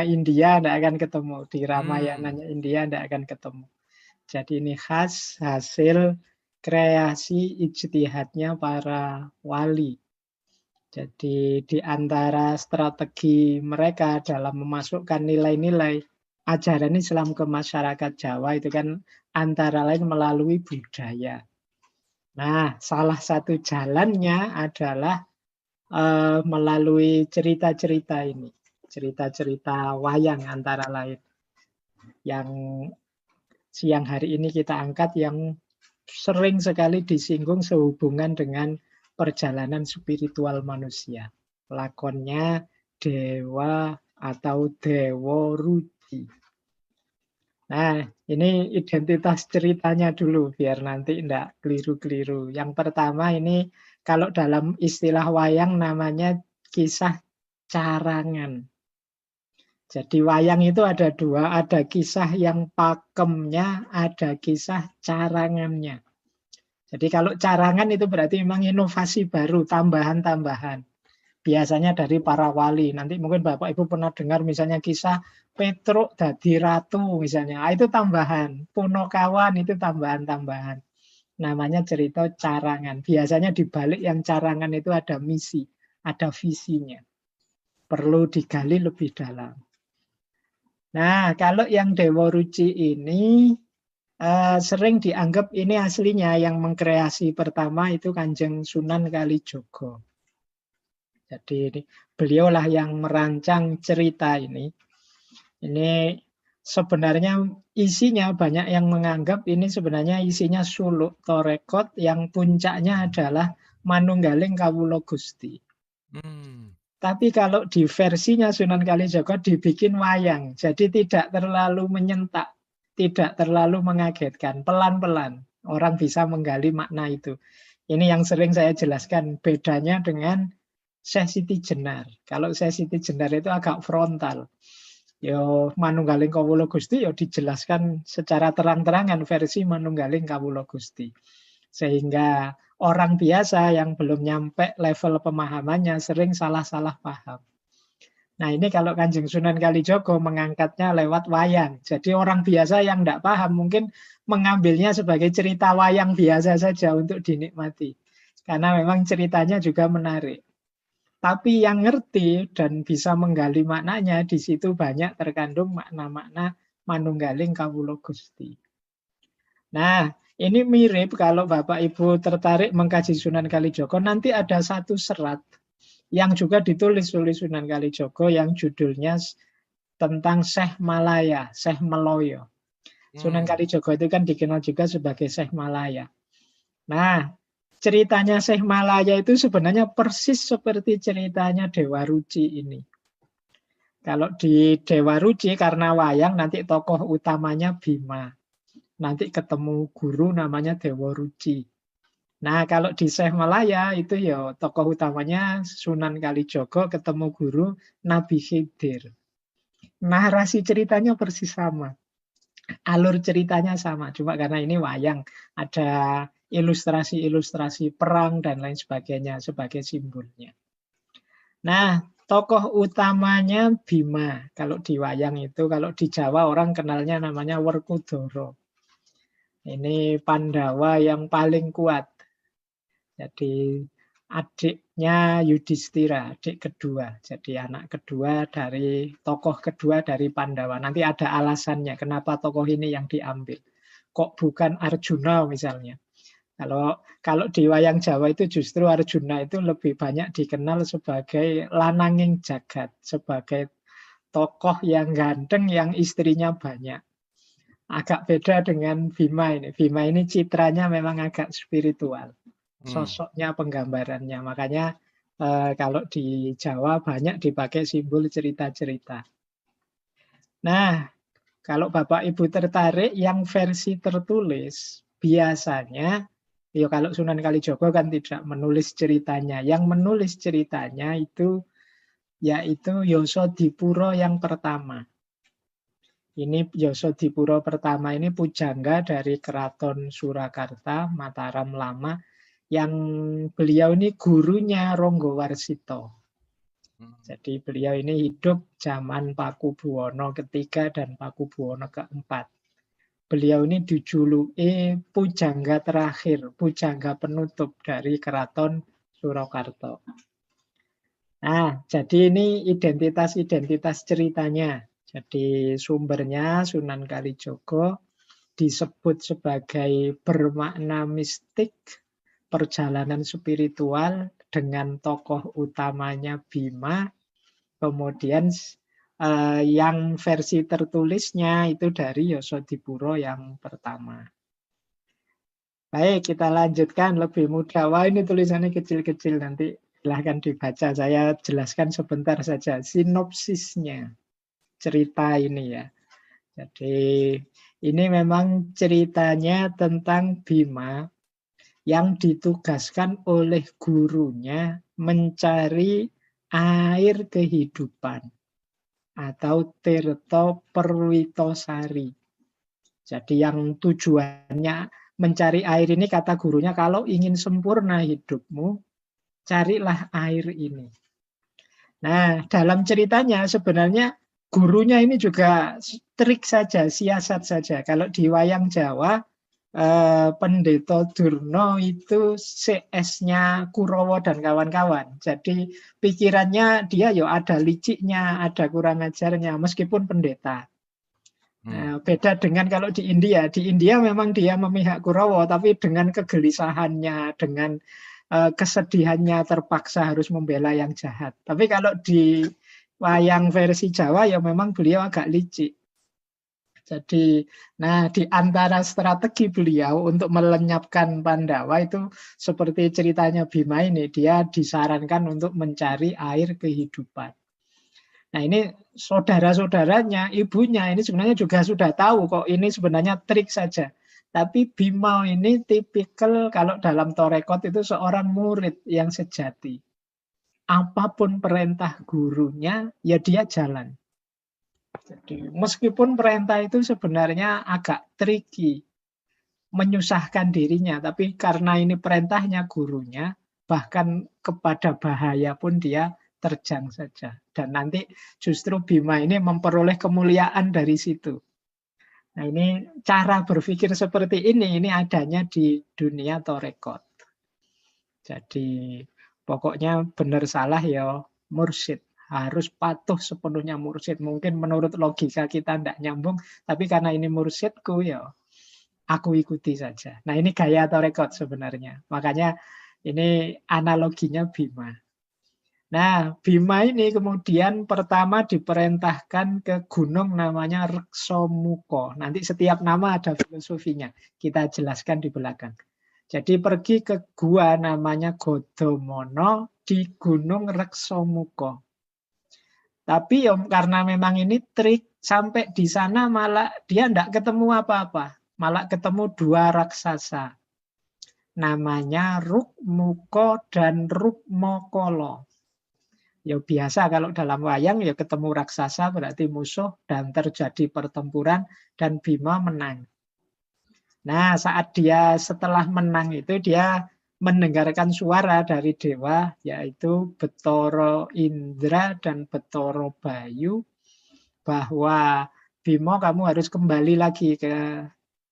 India tidak akan ketemu, di Hmm. Ramayananya India tidak akan ketemu. Jadi ini khas hasil kreasi ijtihadnya para wali. Jadi di antara strategi mereka dalam memasukkan nilai-nilai ajaran Islam ke masyarakat Jawa itu kan antara lain melalui budaya. Nah, salah satu jalannya adalah melalui cerita-cerita ini. Cerita-cerita wayang antara lain. Yang siang hari ini kita angkat yang sering sekali disinggung sehubungan dengan perjalanan spiritual manusia. Lakonnya Dewa atau Dewa Ruci. Nah, ini identitas ceritanya dulu, biar nanti tidak keliru-keliru. Yang pertama ini, kalau dalam istilah wayang namanya kisah carangan. Jadi wayang itu ada dua, ada kisah yang pakemnya, ada kisah carangannya. Jadi kalau carangan itu berarti memang inovasi baru, tambahan-tambahan. Biasanya dari para wali. Nanti mungkin Bapak Ibu pernah dengar misalnya kisah Petruk dadi ratu misalnya. Itu tambahan. Punokawan itu tambahan-tambahan. Namanya cerita carangan. Biasanya di balik yang carangan itu ada misi, ada visinya. Perlu digali lebih dalam. Nah, kalau yang Dewa Ruci ini sering dianggap ini aslinya yang mengkreasi pertama itu Kanjeng Sunan Kalijogo. Jadi beliaulah yang merancang cerita ini. Ini sebenarnya isinya banyak yang menganggap ini sebenarnya isinya suluk torekot yang puncaknya adalah Manunggaling Kawula Gusti. Tapi kalau di versinya Sunan Kalijaga dibikin wayang, jadi tidak terlalu menyentak, tidak terlalu mengagetkan, pelan-pelan orang bisa menggali makna itu. Ini yang sering saya jelaskan bedanya dengan Syekh Siti Jenar. Kalau Syekh Siti Jenar itu agak frontal. Yo Manunggaling Kawula Gusti yo dijelaskan secara terang-terangan versi Manunggaling Kawula Gusti. Sehingga orang biasa yang belum nyampe level pemahamannya sering salah-salah paham. Nah ini kalau Kanjeng Sunan Kalijogo mengangkatnya lewat wayang. Jadi orang biasa yang tidak paham mungkin mengambilnya sebagai cerita wayang biasa saja untuk dinikmati. Karena memang ceritanya juga menarik. Tapi yang ngerti dan bisa menggali maknanya, di situ banyak terkandung makna-makna Manunggaling Kawula Gusti. Nah, ini mirip kalau Bapak Ibu tertarik mengkaji Sunan Kalijogo, nanti ada satu serat yang juga ditulis oleh Sunan Kalijogo yang judulnya tentang Syekh Malaya, Syekh Meloyo. Sunan Kalijogo itu kan dikenal juga sebagai Syekh Malaya. Nah, ceritanya Syekh Malaya itu sebenarnya persis seperti ceritanya Dewa Ruci ini. Kalau di Dewa Ruci karena wayang nanti tokoh utamanya Bima. Nanti ketemu guru namanya Dewa Ruci. Nah kalau di Syekh Malaya itu ya tokoh utamanya Sunan Kalijogo ketemu guru Nabi Khidir. Narasi ceritanya persis sama. Alur ceritanya sama. Cuma karena ini wayang ada ilustrasi-ilustrasi perang dan lain sebagainya sebagai simbolnya. Nah, tokoh utamanya Bima. Kalau di wayang itu, kalau di Jawa orang kenalnya namanya Werkudara. Ini Pandawa yang paling kuat. Jadi adiknya Yudhistira, adik kedua. Jadi anak kedua dari tokoh kedua dari Pandawa. Nanti ada alasannya kenapa tokoh ini yang diambil. Kok bukan Arjuna misalnya. Kalau di wayang Jawa itu justru Arjuna itu lebih banyak dikenal sebagai lananging jagat, sebagai tokoh yang ganteng yang istrinya banyak. Agak beda dengan Bima ini. Bima ini citranya memang agak spiritual. Sosoknya, penggambarannya. Makanya kalau di Jawa banyak dipakai simbol cerita-cerita. Nah, kalau Bapak Ibu tertarik yang versi tertulis, biasanya ya kalau Sunan Kalijogo kan tidak menulis ceritanya. Yang menulis ceritanya itu yaitu Yosodipuro yang pertama. Ini Yosodipuro pertama ini pujangga dari Keraton Surakarta, Mataram Lama, yang beliau ini gurunya Ronggo Warsito. Jadi beliau ini hidup zaman Pakubuwono ketiga dan Pakubuwono keempat. Beliau ini dijuluki pujangga terakhir, pujangga penutup dari Keraton Surakarta. Nah, jadi ini identitas-identitas ceritanya. Jadi sumbernya Sunan Kalijogo disebut sebagai bermakna mistik, perjalanan spiritual dengan tokoh utamanya Bima. Kemudian yang versi tertulisnya itu dari Yosodipuro yang pertama. Baik, kita lanjutkan lebih mudah. Wah, ini tulisannya kecil-kecil, nanti silahkan dibaca. Saya jelaskan sebentar saja sinopsisnya cerita ini ya. Jadi ini memang ceritanya tentang Bima yang ditugaskan oleh gurunya mencari air kehidupan atau Tirto Perwitosari. Jadi yang tujuannya mencari air ini, kata gurunya, kalau ingin sempurna hidupmu, carilah air ini. Nah, dalam ceritanya sebenarnya gurunya ini juga trik saja, siasat saja. Kalau di wayang Jawa, Pendeta Durna itu CS-nya Kurawa dan kawan-kawan. Jadi pikirannya dia ya ada liciknya, ada kurang ajarnya, meskipun pendeta. Nah, beda dengan kalau di India memang dia memihak Kurawa, tapi dengan kegelisahannya, dengan kesedihannya terpaksa harus membela yang jahat. Tapi kalau di wayang versi Jawa ya memang beliau agak licik. Jadi, nah di antara strategi beliau untuk melenyapkan Pandawa itu seperti ceritanya Bima ini, dia disarankan untuk mencari air kehidupan. Nah ini saudara-saudaranya, ibunya ini sebenarnya juga sudah tahu kok ini sebenarnya trik saja. Tapi Bima ini tipikal kalau dalam Torekot itu seorang murid yang sejati. Apapun perintah gurunya, ya dia jalan. Jadi, meskipun perintah itu sebenarnya agak tricky, menyusahkan dirinya, tapi karena ini perintahnya gurunya, bahkan kepada bahaya pun dia terjang saja. Dan nanti justru Bima ini memperoleh kemuliaan dari situ. Nah ini cara berpikir seperti ini adanya di dunia Torekot. Jadi pokoknya benar salah ya mursyid. Harus patuh sepenuhnya mursyid. Mungkin menurut logika kita tidak nyambung, tapi karena ini mursyidku ya aku ikuti saja. Nah ini gaya Torekot sebenarnya. Makanya ini analoginya Bima. Nah Bima ini kemudian pertama diperintahkan ke gunung namanya Reksomuko. Nanti setiap nama ada filosofinya. Kita jelaskan di belakang. Jadi pergi ke gua namanya Godomono di gunung Reksomuko. Tapi karena memang ini trik, sampai di sana malah dia tidak ketemu apa-apa. Malah ketemu dua raksasa. Namanya Rukmuko dan Rukmokolo. Ya biasa kalau dalam wayang ya ketemu raksasa berarti musuh dan terjadi pertempuran dan Bima menang. Nah saat dia setelah menang itu dia mendengarkan suara dari dewa yaitu Betoro Indra dan Betoro Bayu bahwa Bimo kamu harus kembali lagi ke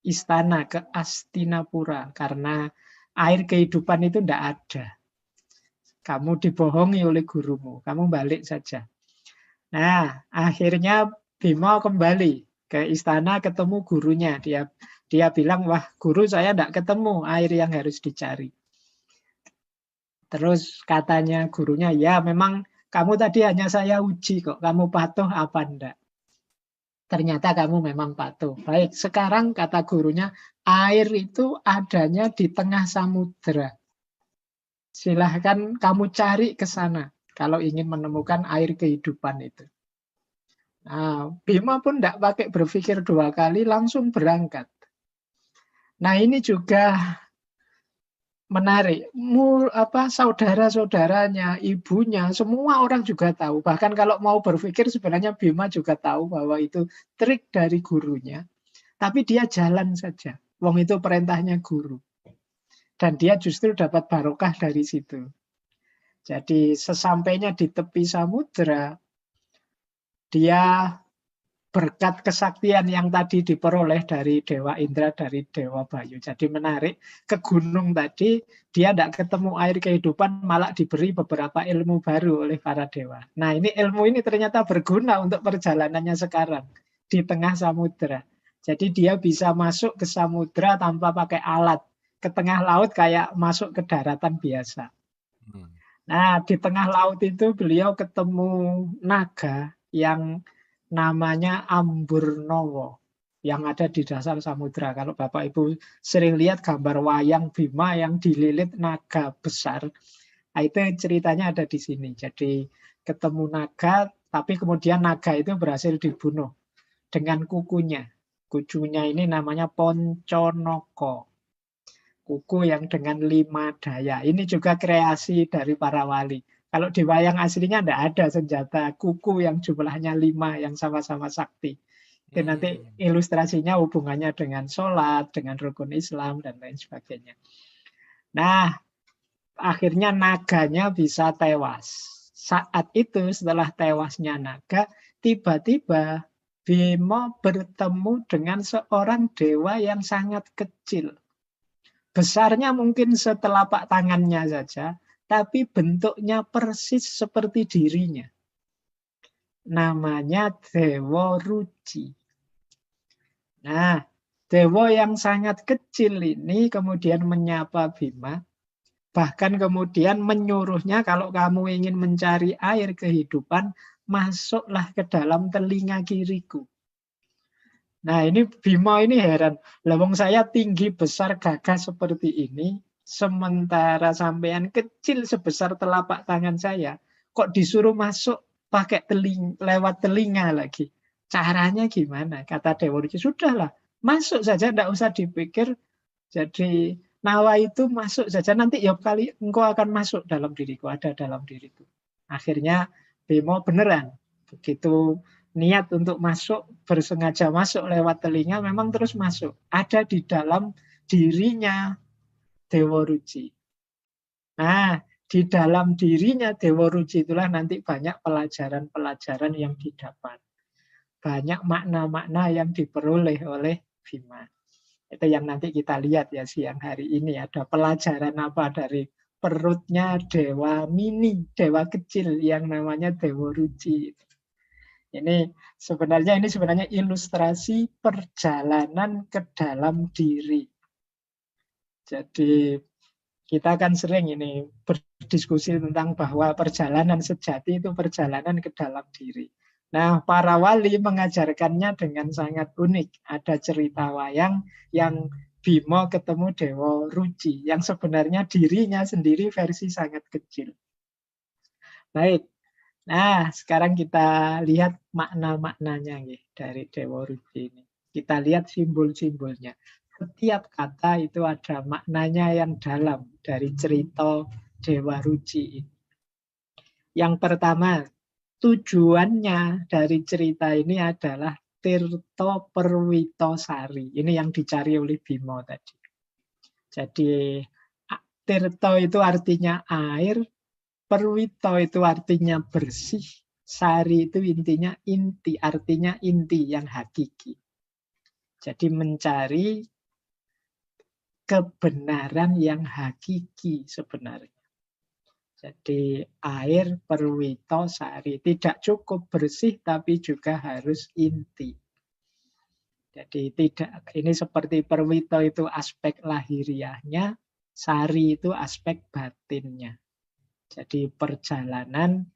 istana, ke Astinapura karena air kehidupan itu tidak ada. Kamu dibohongi oleh gurumu, kamu balik saja. Nah, akhirnya Bimo kembali ke istana ketemu gurunya. Dia bilang, wah guru saya tidak ketemu air yang harus dicari. Terus katanya gurunya, ya memang kamu tadi hanya saya uji kok, kamu patuh apa enggak. Ternyata kamu memang patuh. Baik, sekarang kata gurunya, air itu adanya di tengah samudera. Silahkan kamu cari ke sana kalau ingin menemukan air kehidupan itu. Nah, Bima pun tidak pakai berpikir dua kali, langsung berangkat. Nah, ini juga menarik. Saudara-saudaranya, ibunya, semua orang juga tahu. Bahkan kalau mau berpikir sebenarnya Bima juga tahu bahwa itu trik dari gurunya. Tapi dia jalan saja. Wong itu perintahnya guru. Dan dia justru dapat barokah dari situ. Jadi sesampainya di tepi samudra, dia berkat kesaktian yang tadi diperoleh dari Dewa Indra, dari Dewa Bayu. Jadi menarik, ke gunung tadi, dia tidak ketemu air kehidupan, malah diberi beberapa ilmu baru oleh para dewa. Nah ini ilmu ini ternyata berguna untuk perjalanannya sekarang, di tengah samudra. Jadi dia bisa masuk ke samudra tanpa pakai alat. Ke tengah laut kayak masuk ke daratan biasa. Nah, di tengah laut itu beliau ketemu naga yang namanya Amburnowo yang ada di dasar samudra. Kalau Bapak Ibu sering lihat gambar wayang Bima yang dililit naga besar, nah, itu ceritanya ada di sini. Jadi ketemu naga, tapi kemudian naga itu berhasil dibunuh dengan kukunya. Kukunya ini namanya Ponconoko. Kuku yang dengan 5 daya. Ini juga kreasi dari para wali. Kalau di wayang aslinya tidak ada senjata kuku yang jumlahnya 5 yang sama-sama sakti. Itu nanti ilustrasinya hubungannya dengan sholat, dengan rukun Islam, dan lain sebagainya. Nah, akhirnya naganya bisa tewas. Saat itu setelah tewasnya naga, tiba-tiba Bima bertemu dengan seorang dewa yang sangat kecil. Besarnya mungkin setelapak tangannya saja, tapi bentuknya persis seperti dirinya. Namanya Dewa Ruci. Nah, Dewa yang sangat kecil ini kemudian menyapa Bima, bahkan kemudian menyuruhnya kalau kamu ingin mencari air kehidupan, masuklah ke dalam telinga kiriku. Nah ini Bima ini heran, lawang saya tinggi besar gagah seperti ini, sementara sampean kecil sebesar telapak tangan saya, kok disuruh masuk pakai lewat telinga lagi. Caranya gimana? Kata Dewa Ruci, sudahlah, masuk saja, tidak usah dipikir. Jadi nawa itu masuk saja, nanti ya kali engkau akan masuk dalam diriku, ada dalam diriku. Akhirnya Bima beneran, begitu niat untuk masuk, bersengaja masuk lewat telinga, memang terus masuk. Ada di dalam dirinya Dewa Ruci. Nah, di dalam dirinya Dewa Ruci itulah nanti banyak pelajaran-pelajaran yang didapat. Banyak makna-makna yang diperoleh oleh Bima. Itu yang nanti kita lihat ya siang hari ini. Ada pelajaran apa dari perutnya Dewa Mini, Dewa kecil yang namanya Dewa Ruci. Ini sebenarnya ilustrasi perjalanan ke dalam diri. Jadi kita kan sering ini berdiskusi tentang bahwa perjalanan sejati itu perjalanan ke dalam diri. Nah, para wali mengajarkannya dengan sangat unik. Ada cerita wayang yang Bima ketemu Dewa Ruci, yang sebenarnya dirinya sendiri versi sangat kecil. Baik, nah, sekarang kita lihat makna-maknanya dari Dewa Ruci ini. Kita lihat simbol-simbolnya. Setiap kata itu ada maknanya yang dalam dari cerita Dewa Ruci ini. Yang pertama, tujuannya dari cerita ini adalah Tirto Perwitosari. Ini yang dicari oleh Bima tadi. Jadi Tirto itu artinya air, Perwito itu artinya bersih, Sari itu intinya inti, artinya inti yang hakiki. Jadi mencari kebenaran yang hakiki sebenarnya. Jadi air, Perwito, Sari. Tidak cukup bersih tapi juga harus inti. Jadi tidak, ini seperti Perwito itu aspek lahiriahnya, Sari itu aspek batinnya. Jadi perjalanan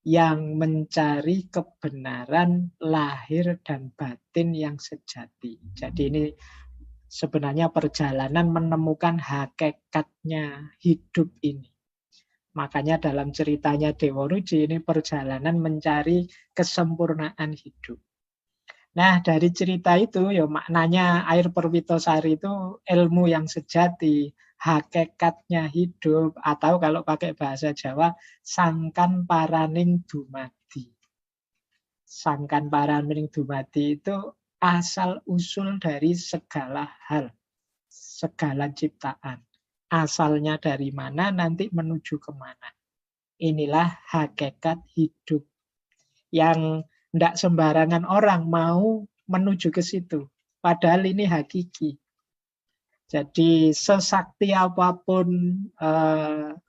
yang mencari kebenaran lahir dan batin yang sejati. Jadi ini sebenarnya perjalanan menemukan hakikatnya hidup ini. Makanya dalam ceritanya Dewa Ruci ini perjalanan mencari kesempurnaan hidup. Nah, dari cerita itu ya maknanya air Perwitosari itu ilmu yang sejati, hakikatnya hidup, atau kalau pakai bahasa Jawa, sangkan paraning dumadi. Sangkan paraning dumadi itu asal usul dari segala hal, segala ciptaan. Asalnya dari mana, nanti menuju kemana. Inilah hakikat hidup yang tidak sembarangan orang mau menuju ke situ. Padahal ini hakiki. Jadi sesakti apapun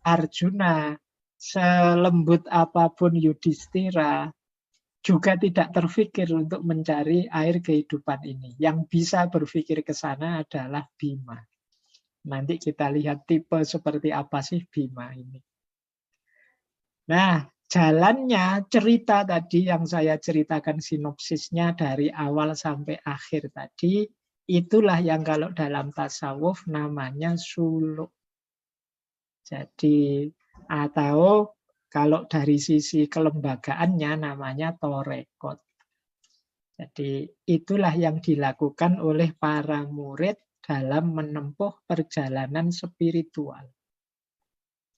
Arjuna, selembut apapun Yudhistira, juga tidak terfikir untuk mencari air kehidupan ini. Yang bisa berpikir ke sana adalah Bima. Nanti kita lihat tipe seperti apa sih Bima ini. Nah, jalannya cerita tadi yang saya ceritakan sinopsisnya dari awal sampai akhir tadi, itulah yang kalau dalam tasawuf namanya suluk. Jadi, atau kalau dari sisi kelembagaannya namanya torekot. Jadi itulah yang dilakukan oleh para murid dalam menempuh perjalanan spiritual.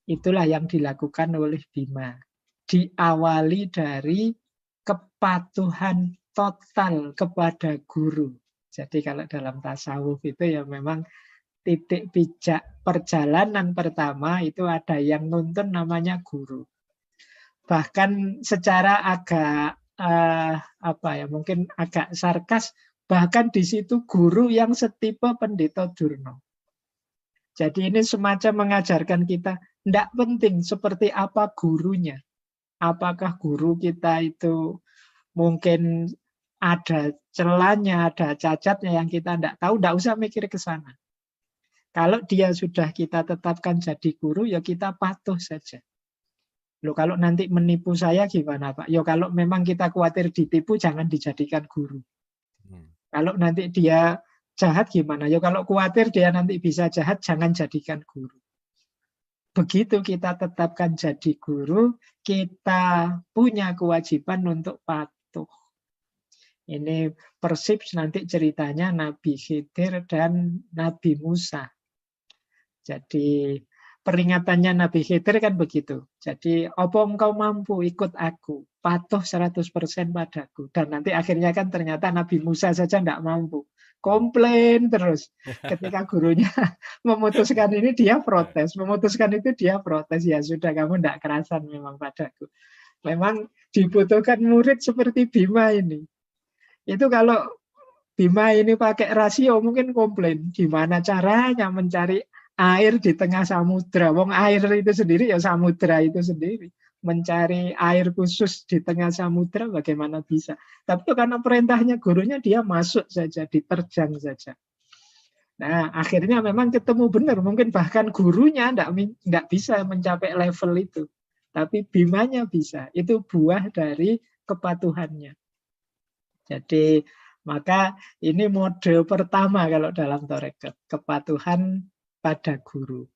Itulah yang dilakukan oleh Bima. Diawali dari kepatuhan total kepada guru. Jadi kalau dalam tasawuf itu ya memang titik pijak perjalanan pertama itu ada yang nuntun namanya guru. Bahkan secara agak mungkin agak sarkas, bahkan di situ guru yang setipe Pendeta Durna. Jadi ini semacam mengajarkan kita, tidak penting seperti apa gurunya. Apakah guru kita itu mungkin ada celahnya, ada cacatnya yang kita tidak tahu, tidak usah mikir ke sana. Kalau dia sudah kita tetapkan jadi guru, ya kita patuh saja. Loh, kalau nanti menipu saya gimana Pak? Ya kalau memang kita khawatir ditipu, jangan dijadikan guru. Kalau nanti dia jahat gimana? Ya kalau khawatir dia nanti bisa jahat, jangan jadikan guru. Begitu kita tetapkan jadi guru, kita punya kewajiban untuk patuh. Ini persis nanti ceritanya Nabi Khidir dan Nabi Musa. Jadi peringatannya Nabi Khidir kan begitu. Jadi, apa engkau mampu ikut aku, patuh 100% padaku. Dan nanti akhirnya kan ternyata Nabi Musa saja tidak mampu. Komplain terus. Ketika gurunya memutuskan ini, dia protes. Memutuskan itu, dia protes. Ya sudah, kamu tidak kerasan memang padaku. Memang dibutuhkan murid seperti Bima ini. Itu kalau Bima ini pakai rasio mungkin komplain. Gimana caranya mencari air di tengah samudra. Wong air itu sendiri ya samudra itu sendiri. Mencari air khusus di tengah samudra bagaimana bisa. Tapi karena perintahnya gurunya dia masuk saja, diterjang saja. Nah akhirnya memang ketemu benar. Mungkin bahkan gurunya tidak bisa mencapai level itu. Tapi Bimanya bisa. Itu buah dari kepatuhannya. Jadi maka ini mode pertama kalau dalam tarekat. Kepatuhan pada guru.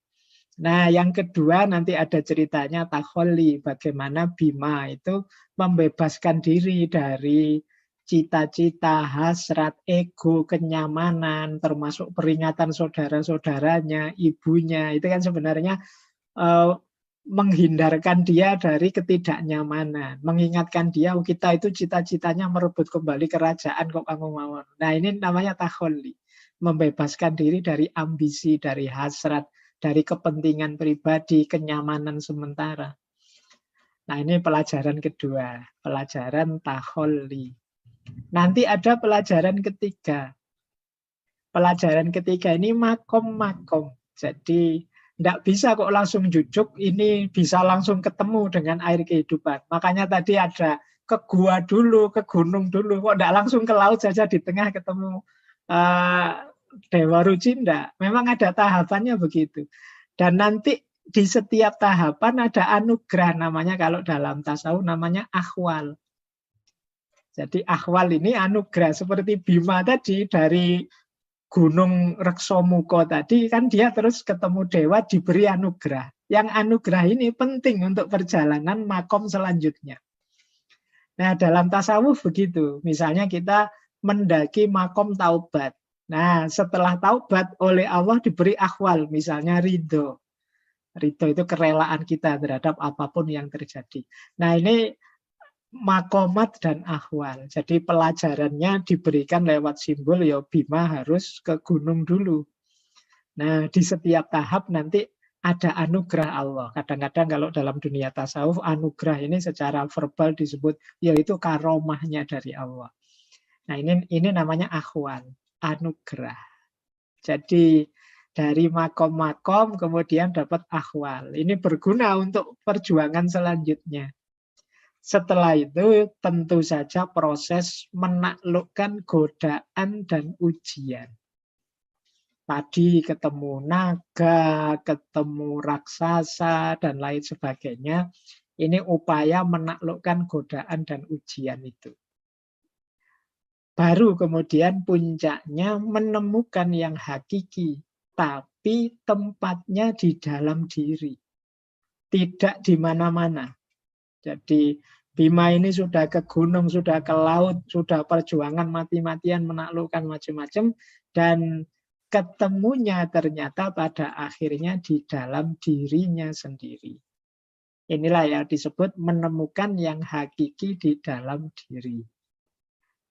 Nah, yang kedua nanti ada ceritanya takholli, bagaimana Bima itu membebaskan diri dari cita-cita, hasrat, ego, kenyamanan, termasuk peringatan saudara-saudaranya, ibunya. Itu kan sebenarnya menghindarkan dia dari ketidaknyamanan, mengingatkan dia, oh, kita itu cita-citanya merebut kembali kerajaan kok kamu mau. Nah, ini namanya takholli. Membebaskan diri dari ambisi, dari hasrat, dari kepentingan pribadi, kenyamanan sementara. Nah, ini pelajaran kedua, pelajaran takholli. Nanti ada pelajaran ketiga. Pelajaran ketiga ini makom-makom. Jadi, tidak bisa kok langsung jujuk, ini bisa langsung ketemu dengan air kehidupan. Makanya tadi ada ke gua dulu, ke gunung dulu. Kok tidak langsung ke laut saja di tengah ketemu Dewa Ruci, enggak. Memang ada tahapannya begitu. Dan nanti di setiap tahapan ada anugerah, namanya kalau dalam tasawuf namanya akhwal. Jadi akhwal ini anugerah, seperti Bima tadi dari Gunung Reksomuko tadi kan dia terus ketemu dewa diberi anugerah. Yang anugerah ini penting untuk perjalanan makom selanjutnya. Nah dalam tasawuf begitu. Misalnya kita mendaki makom taubat. Nah setelah taubat oleh Allah diberi akhwal. Misalnya ridho. Ridho itu kerelaan kita terhadap apapun yang terjadi. Nah ini makomat dan akhwal. Jadi pelajarannya diberikan lewat simbol, ya Bima harus ke gunung dulu. Nah di setiap tahap nanti ada anugerah Allah. Kadang-kadang kalau dalam dunia tasawuf, anugerah ini secara verbal disebut, yaitu karomahnya dari Allah. Nah ini namanya akhwal, anugerah. Jadi dari makom-makom kemudian dapat akhwal. Ini berguna untuk perjuangan selanjutnya. Setelah itu tentu saja proses menaklukkan godaan dan ujian. Tadi ketemu naga, ketemu raksasa, dan lain sebagainya. Ini upaya menaklukkan godaan dan ujian itu. Baru kemudian puncaknya menemukan yang hakiki, tapi tempatnya di dalam diri. Tidak di mana-mana. Jadi Bima ini sudah ke gunung, sudah ke laut, sudah perjuangan mati-matian menaklukkan macam-macam, dan ketemunya ternyata pada akhirnya di dalam dirinya sendiri. Inilah yang disebut menemukan yang hakiki di dalam diri.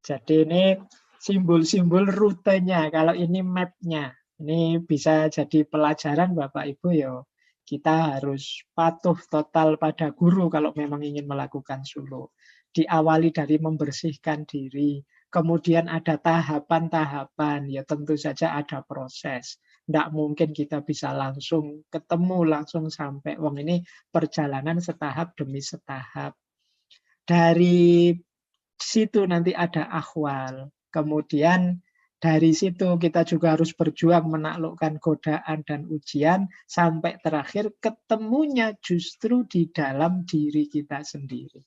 Jadi ini simbol-simbol rutenya, kalau ini mapnya. Ini bisa jadi pelajaran Bapak Ibu ya. Kita harus patuh total pada guru kalau memang ingin melakukan suluk. Diawali dari membersihkan diri, kemudian ada tahapan-tahapan, ya tentu saja ada proses. Tidak mungkin kita bisa langsung ketemu, langsung sampai. Wong ini perjalanan setahap demi setahap. Dari situ nanti ada akhwal. Kemudian dari situ kita juga harus berjuang menaklukkan godaan dan ujian sampai terakhir ketemunya justru di dalam diri kita sendiri.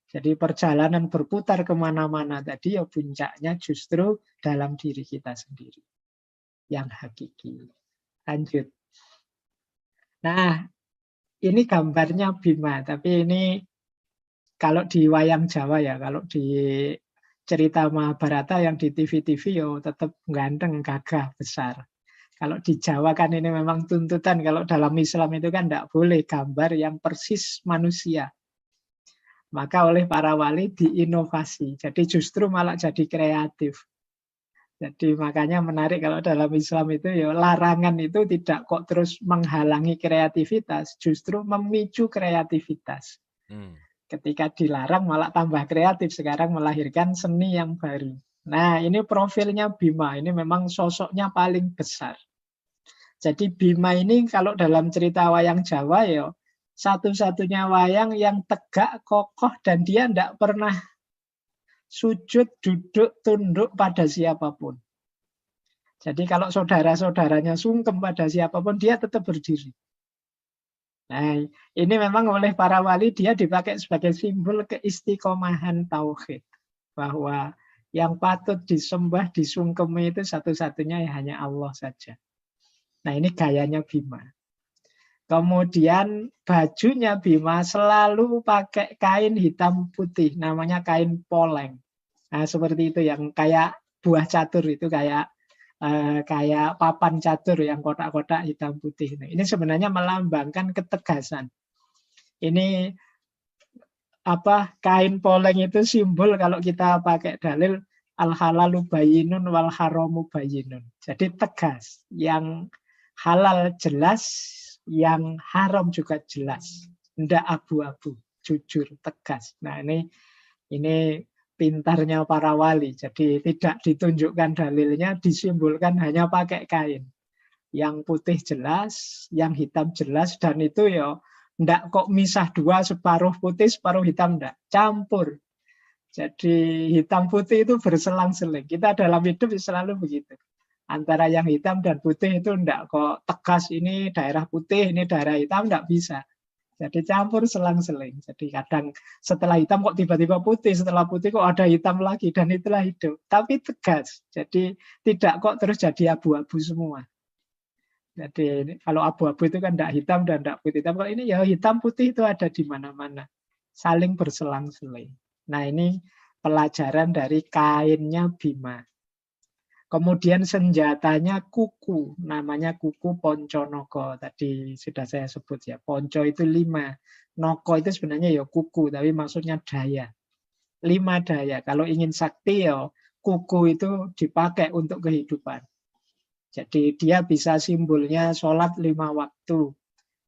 Jadi perjalanan berputar kemana-mana tadi ya puncaknya justru dalam diri kita sendiri. Yang hakiki. Lanjut. Nah, ini gambarnya Bima, tapi ini kalau di wayang Jawa ya, kalau di cerita Mahabharata yang di TV-TV yo tetap ganteng, gagah, besar. Kalau di Jawa kan ini memang tuntutan, kalau dalam Islam itu kan tidak boleh gambar yang persis manusia. Maka oleh para wali diinovasi, jadi justru malah jadi kreatif. Jadi makanya menarik kalau dalam Islam itu ya larangan itu tidak kok terus menghalangi kreativitas, justru memicu kreativitas. Ketika dilarang malah tambah kreatif, sekarang melahirkan seni yang baru. Nah ini profilnya Bima, ini memang sosoknya paling besar. Jadi Bima ini kalau dalam cerita wayang Jawa ya satu-satunya wayang yang tegak, kokoh, dan dia tidak pernah sujud, duduk, tunduk pada siapapun. Jadi kalau saudara-saudaranya sungkem pada siapapun, dia tetap berdiri. Nah, ini memang oleh para wali dia dipakai sebagai simbol keistiqomahan tauhid. Bahwa yang patut disembah, disungkemi itu satu-satunya hanya Allah saja. Nah, ini gayanya Bima. Kemudian bajunya Bima selalu pakai kain hitam putih, namanya kain poleng. Nah, seperti itu yang kayak buah catur itu kayak papan catur yang kotak-kotak hitam putih. Nah, ini sebenarnya melambangkan ketegasan. Ini kain poleng itu simbol kalau kita pakai dalil al-halalu bayyinun wal haramu bayyinun. Jadi tegas, yang halal jelas, yang haram juga jelas. Tidak abu-abu, jujur, tegas. Nah, ini pintarnya para wali. Jadi tidak ditunjukkan dalilnya, disimbolkan hanya pakai kain. Yang putih jelas, yang hitam jelas, dan itu ya enggak kok misah dua, separuh putih, separuh hitam, enggak. Campur. Jadi hitam putih itu berselang-seling. Kita dalam hidup selalu begitu. Antara yang hitam dan putih itu enggak kok tegas ini daerah putih, ini daerah hitam, enggak bisa. Jadi campur selang-seling. Jadi kadang setelah hitam kok tiba-tiba putih, setelah putih kok ada hitam lagi, dan itulah hidup. Tapi tegas. Jadi tidak kok terus jadi abu-abu semua. Jadi kalau abu-abu itu kan tidak hitam dan tidak putih. Tapi kalau ini ya hitam putih itu ada di mana-mana. Saling berselang-seling. Nah ini pelajaran dari kainnya Bima. Kemudian senjatanya kuku, namanya kuku Ponconoko. Tadi sudah saya sebut ya, ponco itu 5. Noko itu sebenarnya ya kuku, tapi maksudnya daya. 5 daya. Kalau ingin sakti ya kuku itu dipakai untuk kehidupan. Jadi dia bisa simbolnya sholat 5 waktu.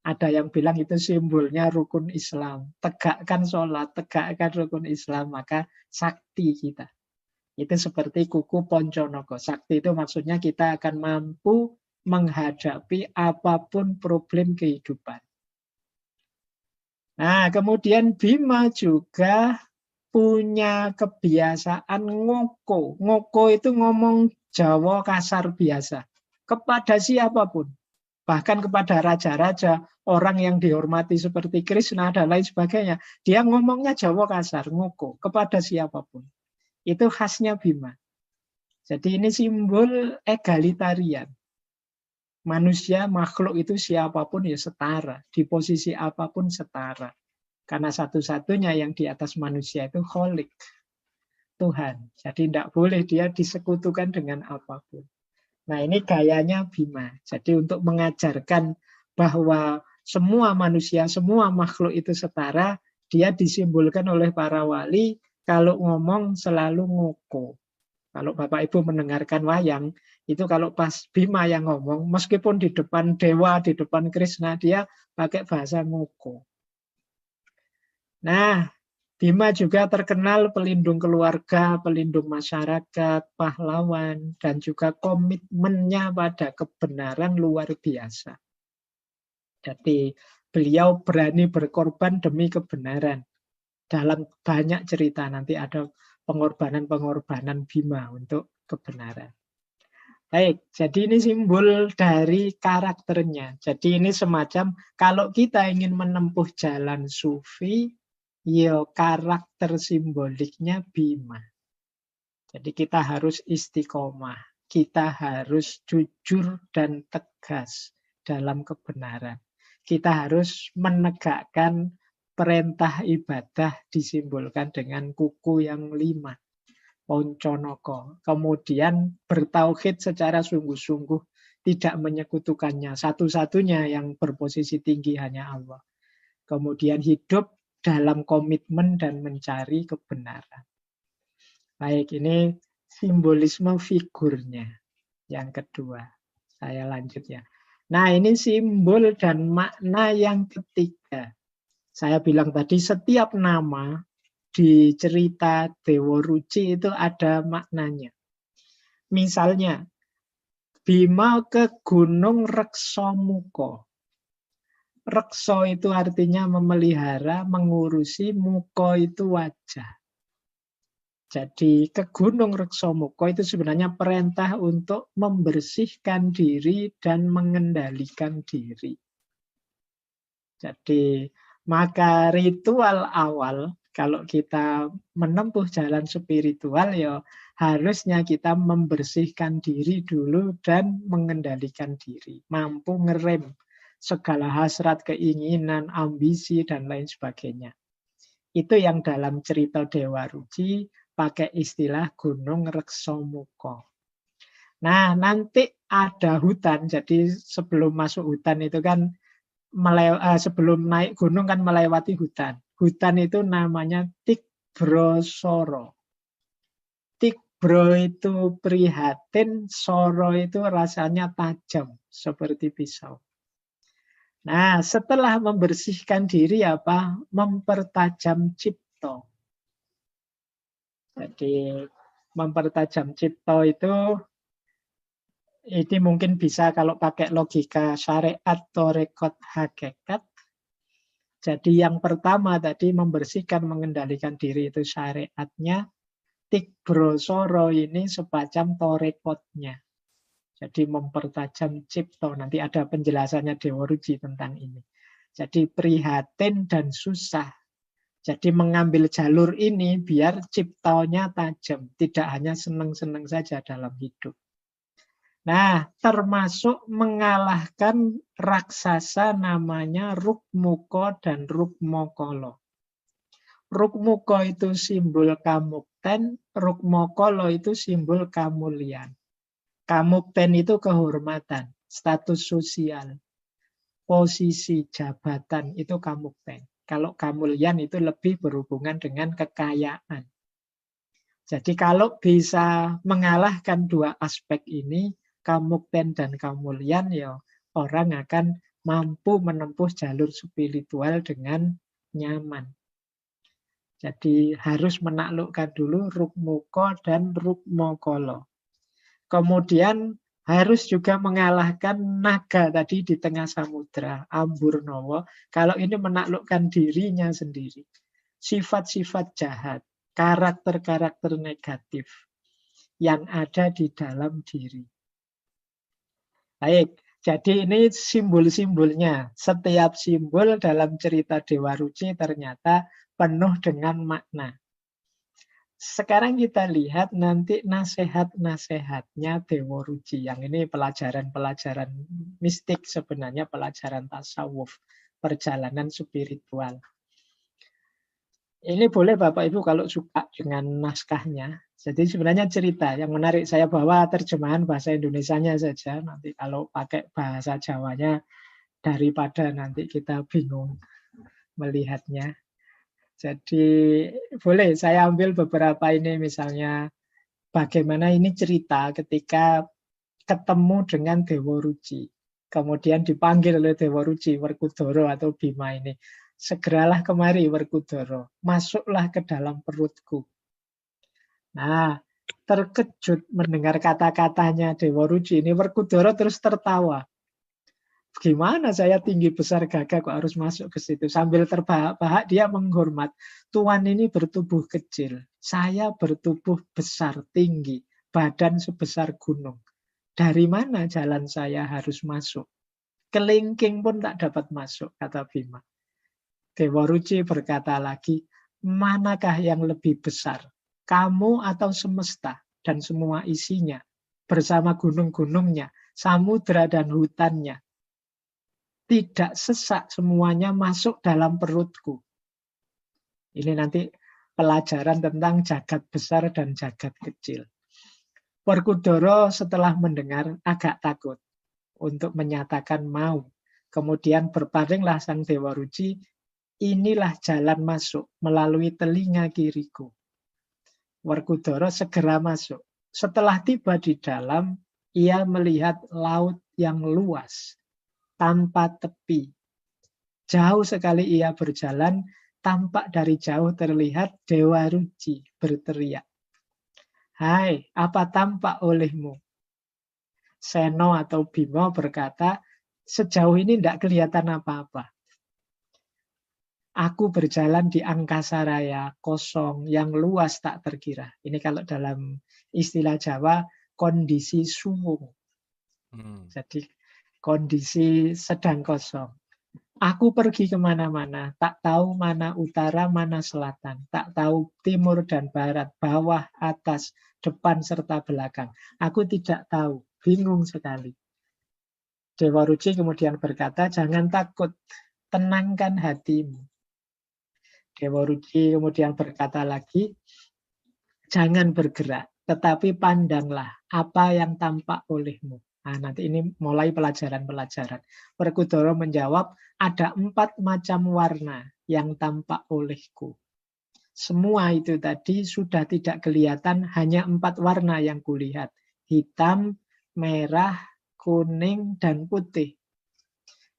Ada yang bilang itu simbolnya rukun Islam. Tegakkan sholat, tegakkan rukun Islam, maka sakti kita. Itu seperti kuku Ponconogo. Sakti itu maksudnya kita akan mampu menghadapi apapun problem kehidupan. Nah, kemudian Bima juga punya kebiasaan ngoko. Ngoko itu ngomong Jawa kasar biasa. Kepada siapapun. Bahkan kepada raja-raja, orang yang dihormati seperti Krishna dan lain sebagainya. Dia ngomongnya Jawa kasar, ngoko. Kepada siapapun. Itu khasnya Bima. Jadi ini simbol egalitarian. Manusia, makhluk itu siapapun ya setara. Di posisi apapun setara. Karena satu-satunya yang di atas manusia itu Kholik. Tuhan. Jadi tidak boleh dia disekutukan dengan apapun. Nah ini gayanya Bima. Jadi untuk mengajarkan bahwa semua manusia, semua makhluk itu setara, dia disimbolkan oleh para wali kalau ngomong selalu ngoko. Kalau Bapak Ibu mendengarkan wayang, itu kalau pas Bima yang ngomong, meskipun di depan dewa, di depan Krishna, dia pakai bahasa ngoko. Nah, Bima juga terkenal pelindung keluarga, pelindung masyarakat, pahlawan, dan juga komitmennya pada kebenaran luar biasa. Jadi beliau berani berkorban demi kebenaran. Dalam banyak cerita nanti ada pengorbanan-pengorbanan Bima untuk kebenaran. Baik, jadi ini simbol dari karakternya. Jadi ini semacam kalau kita ingin menempuh jalan sufi, ya karakter simboliknya Bima. Jadi kita harus istiqomah, kita harus jujur dan tegas dalam kebenaran. Kita harus menegakkan perintah ibadah disimbolkan dengan kuku yang 5, Ponconogo. Kemudian bertauhid secara sungguh-sungguh, tidak menyekutukannya. Satu-satunya yang berposisi tinggi hanya Allah. Kemudian hidup dalam komitmen dan mencari kebenaran. Baik, ini simbolisme figurnya. Yang kedua, saya lanjut ya. Nah, ini simbol dan makna yang ketiga. Saya bilang tadi setiap nama di cerita Dewa Ruci itu ada maknanya. Misalnya, Bima ke Gunung Reksomuko. Rekso itu artinya memelihara, mengurusi, muko itu wajah. Jadi ke Gunung Reksomuko itu sebenarnya perintah untuk membersihkan diri dan mengendalikan diri. Jadi maka ritual awal kalau kita menempuh jalan spiritual ya harusnya kita membersihkan diri dulu dan mengendalikan diri. Mampu ngerem segala hasrat, keinginan, ambisi, dan lain sebagainya. Itu yang dalam cerita Dewa Ruci pakai istilah Gunung Reksomuko. Nah, nanti ada hutan, jadi sebelum masuk hutan itu kan, sebelum naik gunung kan melewati hutan. Hutan itu namanya Tikbrosoro. Tikbro itu prihatin, soro itu rasanya tajam, seperti pisau. Nah, setelah membersihkan diri apa? Mempertajam cipto. Jadi mempertajam cipto itu ini mungkin bisa kalau pakai logika syariat, torekot, hakikat. Jadi yang pertama tadi membersihkan, mengendalikan diri itu syariatnya. Tikbrosoro ini semacam torekotnya. Jadi mempertajam cipto. Nanti ada penjelasannya Dewa Ruci tentang ini. Jadi prihatin dan susah. Jadi mengambil jalur ini biar ciptonya tajam. Tidak hanya senang-senang saja dalam hidup. Nah, termasuk mengalahkan raksasa namanya Rukmuko dan Rukmokolo. Rukmuko itu simbol kamukten, Rukmokolo itu simbol kamulian. Kamukten itu kehormatan, status sosial, posisi jabatan itu kamukten. Kalau kamulian itu lebih berhubungan dengan kekayaan. Jadi kalau bisa mengalahkan dua aspek ini, kamukten dan kamulian, ya orang akan mampu menempuh jalur spiritual dengan nyaman. Jadi harus menaklukkan dulu Rukmoko dan Rukmokolo. Kemudian harus juga mengalahkan naga tadi di tengah samudra, Amburnowo. Kalau ini menaklukkan dirinya sendiri. Sifat-sifat jahat, karakter-karakter negatif yang ada di dalam diri. Baik, jadi ini simbol-simbolnya. Setiap simbol dalam cerita Dewa Ruci ternyata penuh dengan makna. Sekarang kita lihat nanti nasihat-nasihatnya Dewa Ruci. Yang ini pelajaran-pelajaran mistik sebenarnya, pelajaran tasawuf, perjalanan spiritual. Ini boleh Bapak Ibu kalau suka dengan naskahnya. Jadi sebenarnya cerita yang menarik, saya bawa terjemahan bahasa Indonesianya saja. Nanti kalau pakai bahasa Jawanya daripada nanti kita bingung melihatnya. Jadi boleh saya ambil beberapa ini, misalnya bagaimana ini cerita ketika ketemu dengan Dewa Ruci. Kemudian dipanggil oleh Dewa Ruci, Werkudara atau Bima ini. Segeralah kemari Werkudara, masuklah ke dalam perutku. Nah, terkejut mendengar kata-katanya Dewa Ruci ini, Werkudara terus tertawa. Gimana saya tinggi besar gagah kok harus masuk ke situ? Sambil terbahak-bahak dia menghormat. Tuan ini bertubuh kecil, saya bertubuh besar, tinggi, badan sebesar gunung. Dari mana jalan saya harus masuk? Kelingking pun tak dapat masuk, kata Bima. Dewa Ruci berkata lagi, manakah yang lebih besar? Kamu atau semesta dan semua isinya? Bersama gunung-gunungnya, samudra dan hutannya. Tidak sesak semuanya masuk dalam perutku. Ini nanti pelajaran tentang jagat besar dan jagat kecil. Werkudara setelah mendengar agak takut untuk menyatakan mau. Kemudian berpalinglah sang Dewa Ruci, inilah jalan masuk melalui telinga kiriku. Werkudara segera masuk. Setelah tiba di dalam, ia melihat laut yang luas, tanpa tepi. Jauh sekali ia berjalan, tampak dari jauh terlihat Dewa Ruci berteriak. Hai, apa tampak olehmu? Seno atau Bima berkata, sejauh ini tidak kelihatan apa-apa. Aku berjalan di angkasa raya, kosong, yang luas tak terkira. Ini kalau dalam istilah Jawa, kondisi suwung. Jadi kondisi sedang kosong. Aku pergi kemana-mana, tak tahu mana utara, mana selatan. Tak tahu timur dan barat, bawah, atas, depan, serta belakang. Aku tidak tahu, bingung sekali. Dewa Ruci kemudian berkata, jangan takut, tenangkan hatimu. Dewa Ruci kemudian berkata lagi, jangan bergerak, tetapi pandanglah apa yang tampak olehmu. Nah, nanti ini mulai pelajaran-pelajaran. Werkudara menjawab, ada 4 macam warna yang tampak olehku. Semua itu tadi sudah tidak kelihatan, hanya 4 warna yang kulihat. Hitam, merah, kuning, dan putih.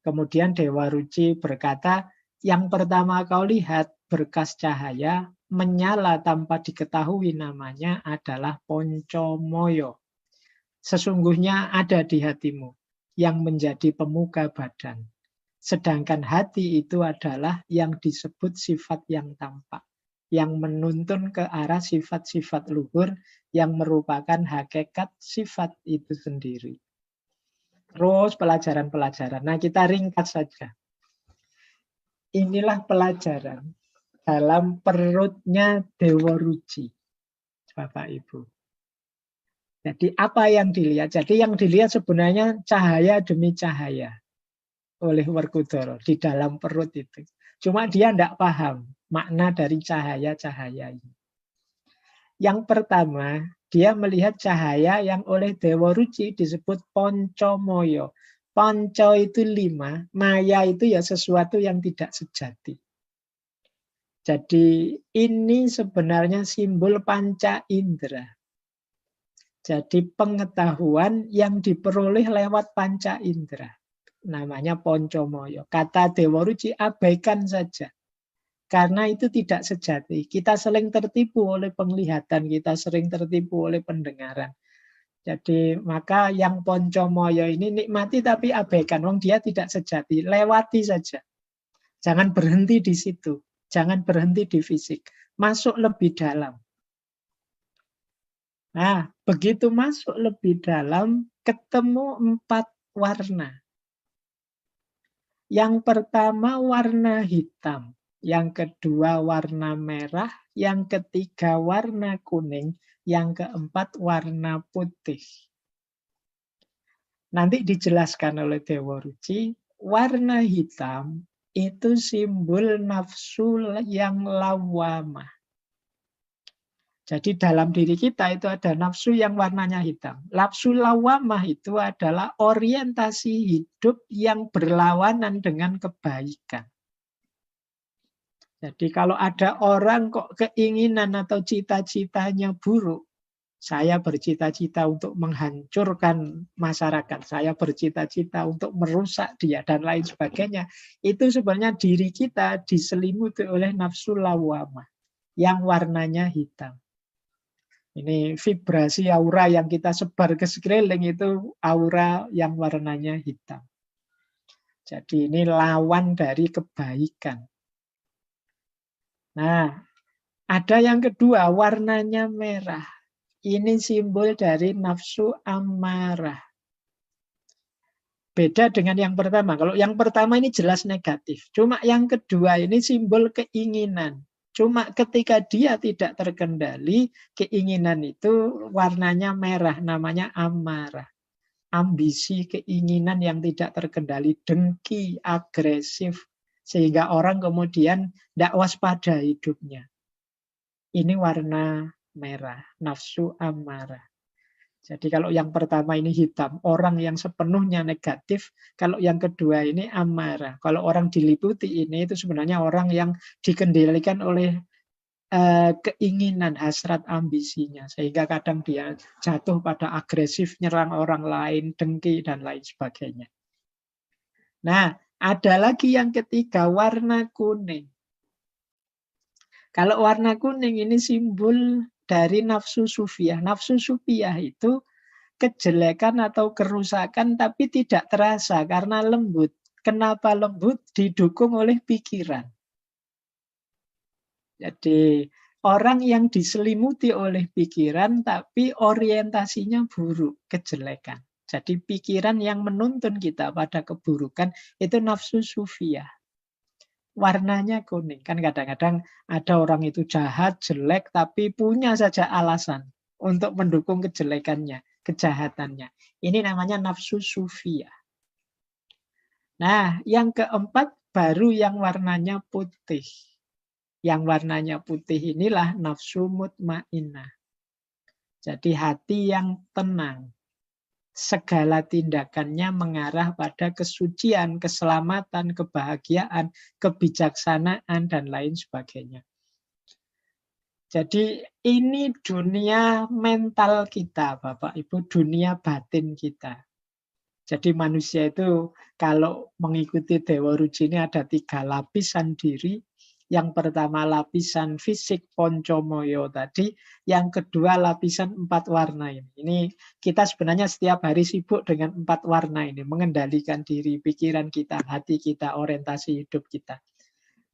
Kemudian Dewa Ruci berkata, yang pertama kau lihat berkas cahaya menyala tanpa diketahui namanya adalah Poncomoyo. Sesungguhnya ada di hatimu yang menjadi pemuka badan. Sedangkan hati itu adalah yang disebut sifat yang tampak, yang menuntun ke arah sifat-sifat luhur yang merupakan hakikat sifat itu sendiri. Terus pelajaran-pelajaran. Nah, kita ringkas saja. Inilah pelajaran dalam perutnya Dewa Ruci, Bapak Ibu. Jadi apa yang dilihat? Jadi yang dilihat sebenarnya cahaya demi cahaya oleh Werkudara di dalam perut itu. Cuma dia tidak paham makna dari cahaya-cahaya ini. Yang pertama, dia melihat cahaya yang oleh Dewa Ruci disebut Poncomoyo. Ponco itu 5, maya itu ya sesuatu yang tidak sejati. Jadi ini sebenarnya simbol panca indera. Jadi pengetahuan yang diperoleh lewat panca indera. namanya Poncomoyo. Kata Dewa Ruci abaikan saja. Karena itu tidak sejati. Kita sering tertipu oleh penglihatan, kita sering tertipu oleh pendengaran. Jadi maka yang Poncomoyo ini nikmati tapi abaikan. Wong dia tidak sejati, lewati saja. Jangan berhenti di situ. Jangan berhenti di fisik. Masuk lebih dalam. Nah, begitu masuk lebih dalam, ketemu 4 warna. Yang pertama warna hitam, yang kedua warna merah, yang ketiga warna kuning, yang keempat warna putih. Nanti dijelaskan oleh Dewa Ruci, warna hitam itu simbol nafsu yang lawamah. Jadi dalam diri kita itu ada nafsu yang warnanya hitam. Nafsu lawamah itu adalah orientasi hidup yang berlawanan dengan kebaikan. Jadi kalau ada orang kok keinginan atau cita-citanya buruk, saya bercita-cita untuk menghancurkan masyarakat, saya bercita-cita untuk merusak dia, dan lain sebagainya. Itu sebenarnya diri kita diselimuti oleh nafsu lawamah yang warnanya hitam. Ini vibrasi aura yang kita sebar ke sekeliling itu aura yang warnanya hitam. Jadi ini lawan dari kebaikan. Nah, ada yang kedua, warnanya merah. Ini simbol dari nafsu amarah. Beda dengan yang pertama. Kalau yang pertama ini jelas negatif. Cuma yang kedua ini simbol keinginan. Cuma ketika dia tidak terkendali, keinginan itu warnanya merah, namanya amarah. Ambisi, keinginan yang tidak terkendali, dengki, agresif. Sehingga orang kemudian tidak waspada hidupnya. Ini warna merah, nafsu amarah. Jadi kalau yang pertama ini hitam, orang yang sepenuhnya negatif. Kalau yang kedua ini amarah. Kalau orang diliputi ini itu sebenarnya orang yang dikendalikan oleh keinginan, hasrat, ambisinya. Sehingga kadang dia jatuh pada agresif, nyerang orang lain, dengki, dan lain sebagainya. Nah, ada lagi yang ketiga, warna kuning. Kalau warna kuning ini simbol dari nafsu sufiyah. Nafsu sufiyah itu kejelekan atau kerusakan tapi tidak terasa karena lembut. Kenapa lembut? Didukung oleh pikiran. Jadi orang yang diselimuti oleh pikiran tapi orientasinya buruk, kejelekan. Jadi pikiran yang menuntun kita pada keburukan itu nafsu sufiyah. Warnanya kuning. Kan kadang-kadang ada orang itu jahat, jelek, tapi punya saja alasan untuk mendukung kejelekannya, kejahatannya. Ini namanya nafsu sufiyah. Nah, yang keempat baru yang warnanya putih. Yang warnanya putih inilah nafsu mutmainnah. Jadi hati yang tenang. Segala tindakannya mengarah pada kesucian, keselamatan, kebahagiaan, kebijaksanaan, dan lain sebagainya. Jadi ini dunia mental kita, Bapak Ibu, dunia batin kita. Jadi manusia itu kalau mengikuti Dewa Ruci ini ada 3 lapisan diri. Yang pertama lapisan fisik Poncomoyo tadi, yang kedua lapisan 4 warna ini. Ini kita sebenarnya setiap hari sibuk dengan 4 warna ini, mengendalikan diri, pikiran kita, hati kita, orientasi hidup kita.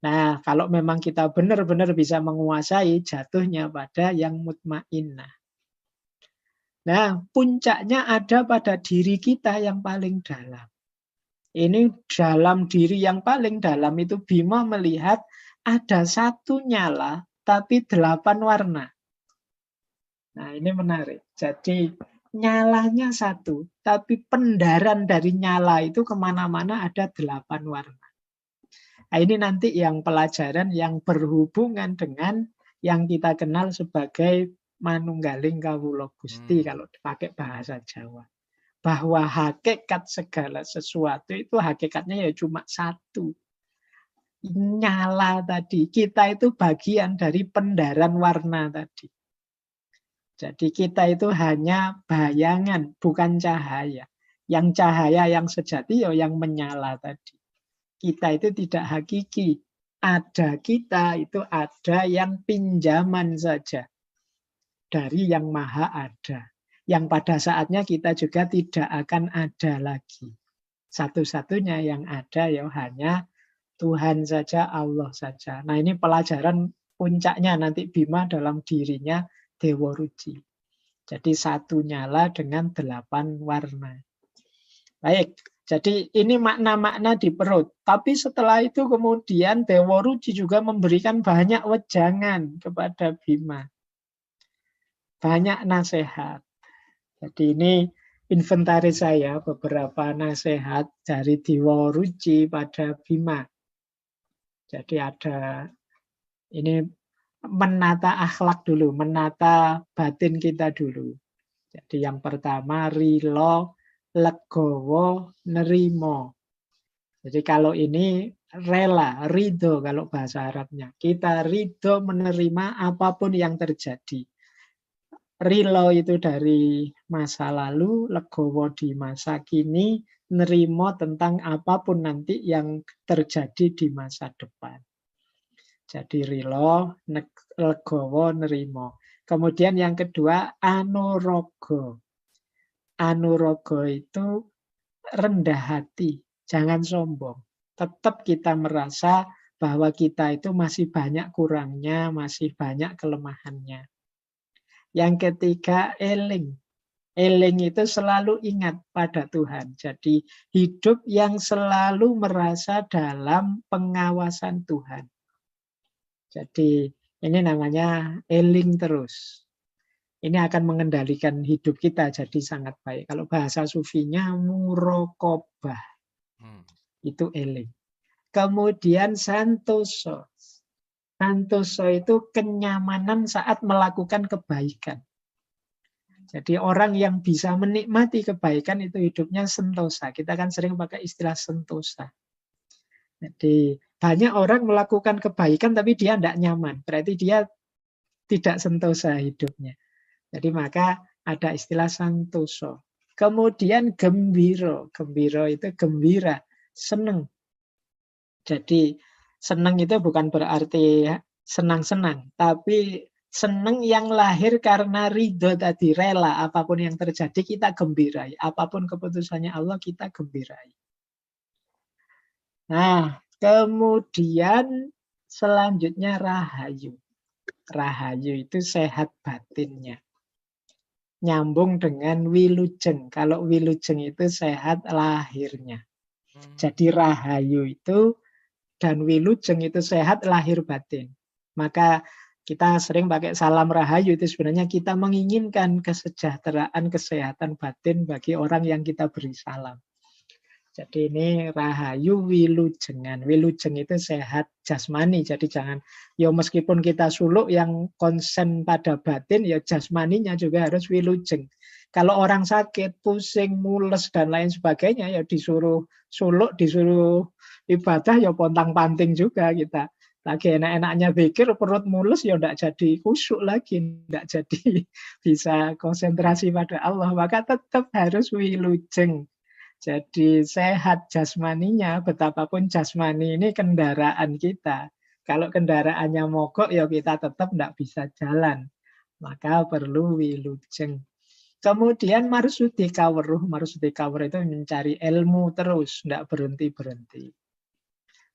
Nah, kalau memang kita benar-benar bisa menguasai, jatuhnya pada yang mutmainnah. Nah, puncaknya ada pada diri kita yang paling dalam. Ini dalam diri yang paling dalam itu Bima melihat ada 1 nyala, tapi 8 warna. Nah, ini menarik. Jadi, nyalanya 1, tapi pendaran dari nyala itu kemana-mana ada 8 warna. Nah, ini nanti yang pelajaran yang berhubungan dengan yang kita kenal sebagai manunggaling kawula Gusti kalau dipakai bahasa Jawa. Bahwa hakikat segala sesuatu itu hakikatnya ya cuma 1. Nyala tadi. Kita itu bagian dari pendaran warna tadi. Jadi kita itu hanya bayangan, bukan cahaya. Yang cahaya, yang sejati, yang menyala tadi. Kita itu tidak hakiki. Ada kita itu ada yang pinjaman saja dari yang maha ada. Yang pada saatnya kita juga tidak akan ada lagi. Satu-satunya yang ada hanya Tuhan saja, Allah saja. Nah ini pelajaran puncaknya nanti Bima dalam dirinya Dewa Ruci. Jadi satu nyala dengan 8 warna. Baik, jadi ini makna-makna di perut. Tapi setelah itu kemudian Dewa Ruci juga memberikan banyak wejangan kepada Bima. Banyak nasihat. Jadi ini inventaris saya beberapa nasihat dari Dewa Ruci pada Bima. Jadi ada ini menata akhlak dulu, menata batin kita dulu. Jadi yang pertama rilo, legowo, nerimo. Jadi kalau ini rela, ridho kalau bahasa Arabnya. Kita ridho menerima apapun yang terjadi. Rilo itu dari masa lalu, legowo di masa kini, nerimo tentang apapun nanti yang terjadi di masa depan. Jadi rilo, legowo, nerimo. Kemudian yang kedua, anurogo. Anurogo itu rendah hati, jangan sombong. Tetap kita merasa bahwa kita itu masih banyak kurangnya, masih banyak kelemahannya. Yang ketiga, eling. Eling itu selalu ingat pada Tuhan. Jadi hidup yang selalu merasa dalam pengawasan Tuhan. Jadi ini namanya eling terus. Ini akan mengendalikan hidup kita jadi sangat baik. Kalau bahasa sufinya murokobah. Itu eling. Kemudian santoso. Santoso itu kenyamanan saat melakukan kebaikan. Jadi orang yang bisa menikmati kebaikan itu hidupnya sentosa. Kita kan sering pakai istilah sentosa. Jadi banyak orang melakukan kebaikan tapi dia tidak nyaman. Berarti dia tidak sentosa hidupnya. Jadi maka ada istilah santoso. Kemudian gembiro. Gembiro itu gembira, senang. Jadi senang itu bukan berarti senang-senang. Tapi senang yang lahir karena ridho tadi, rela. Apapun yang terjadi kita gembirai. Apapun keputusannya Allah kita gembirai. Nah, kemudian selanjutnya rahayu. Rahayu itu sehat batinnya. Nyambung dengan wilujeng. Kalau wilujeng itu sehat lahirnya. Jadi rahayu itu dan wilujeng itu sehat lahir batin. Maka kita sering pakai salam rahayu itu sebenarnya kita menginginkan kesejahteraan, kesehatan batin bagi orang yang kita beri salam. Jadi ini rahayu wilujengan. Wilujeng itu sehat jasmani. Jadi jangan, meskipun kita suluk yang konsen pada batin, jasmaninya juga harus wilujeng. Kalau orang sakit, pusing, mules, dan lain sebagainya, disuruh suluk, disuruh ibadah, pontang-panting juga kita. Lagi enak-enaknya pikir, perut mules, tidak jadi khusyuk lagi, tidak jadi bisa konsentrasi pada Allah. Maka tetap harus wilujeng. Jadi sehat jasmaninya, betapapun jasmani ini kendaraan kita. Kalau kendaraannya mogok, kita tetap tidak bisa jalan. Maka perlu wilujeng. Kemudian marsudi kaweruh. Marsudi kaweruh itu mencari ilmu terus, tidak berhenti-berhenti.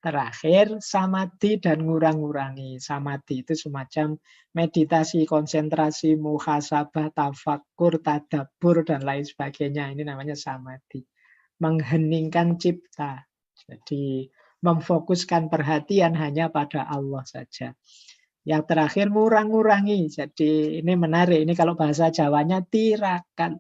Terakhir, samadhi dan ngurang-ngurangi. Samadhi itu semacam meditasi, konsentrasi, muhasabah, tafakur, tadabbur, dan lain sebagainya. Ini namanya samadhi. Mengheningkan cipta. Jadi memfokuskan perhatian hanya pada Allah saja. Yang terakhir ngurang-ngurangi. Jadi ini menarik. Ini kalau bahasa Jawanya tirakan.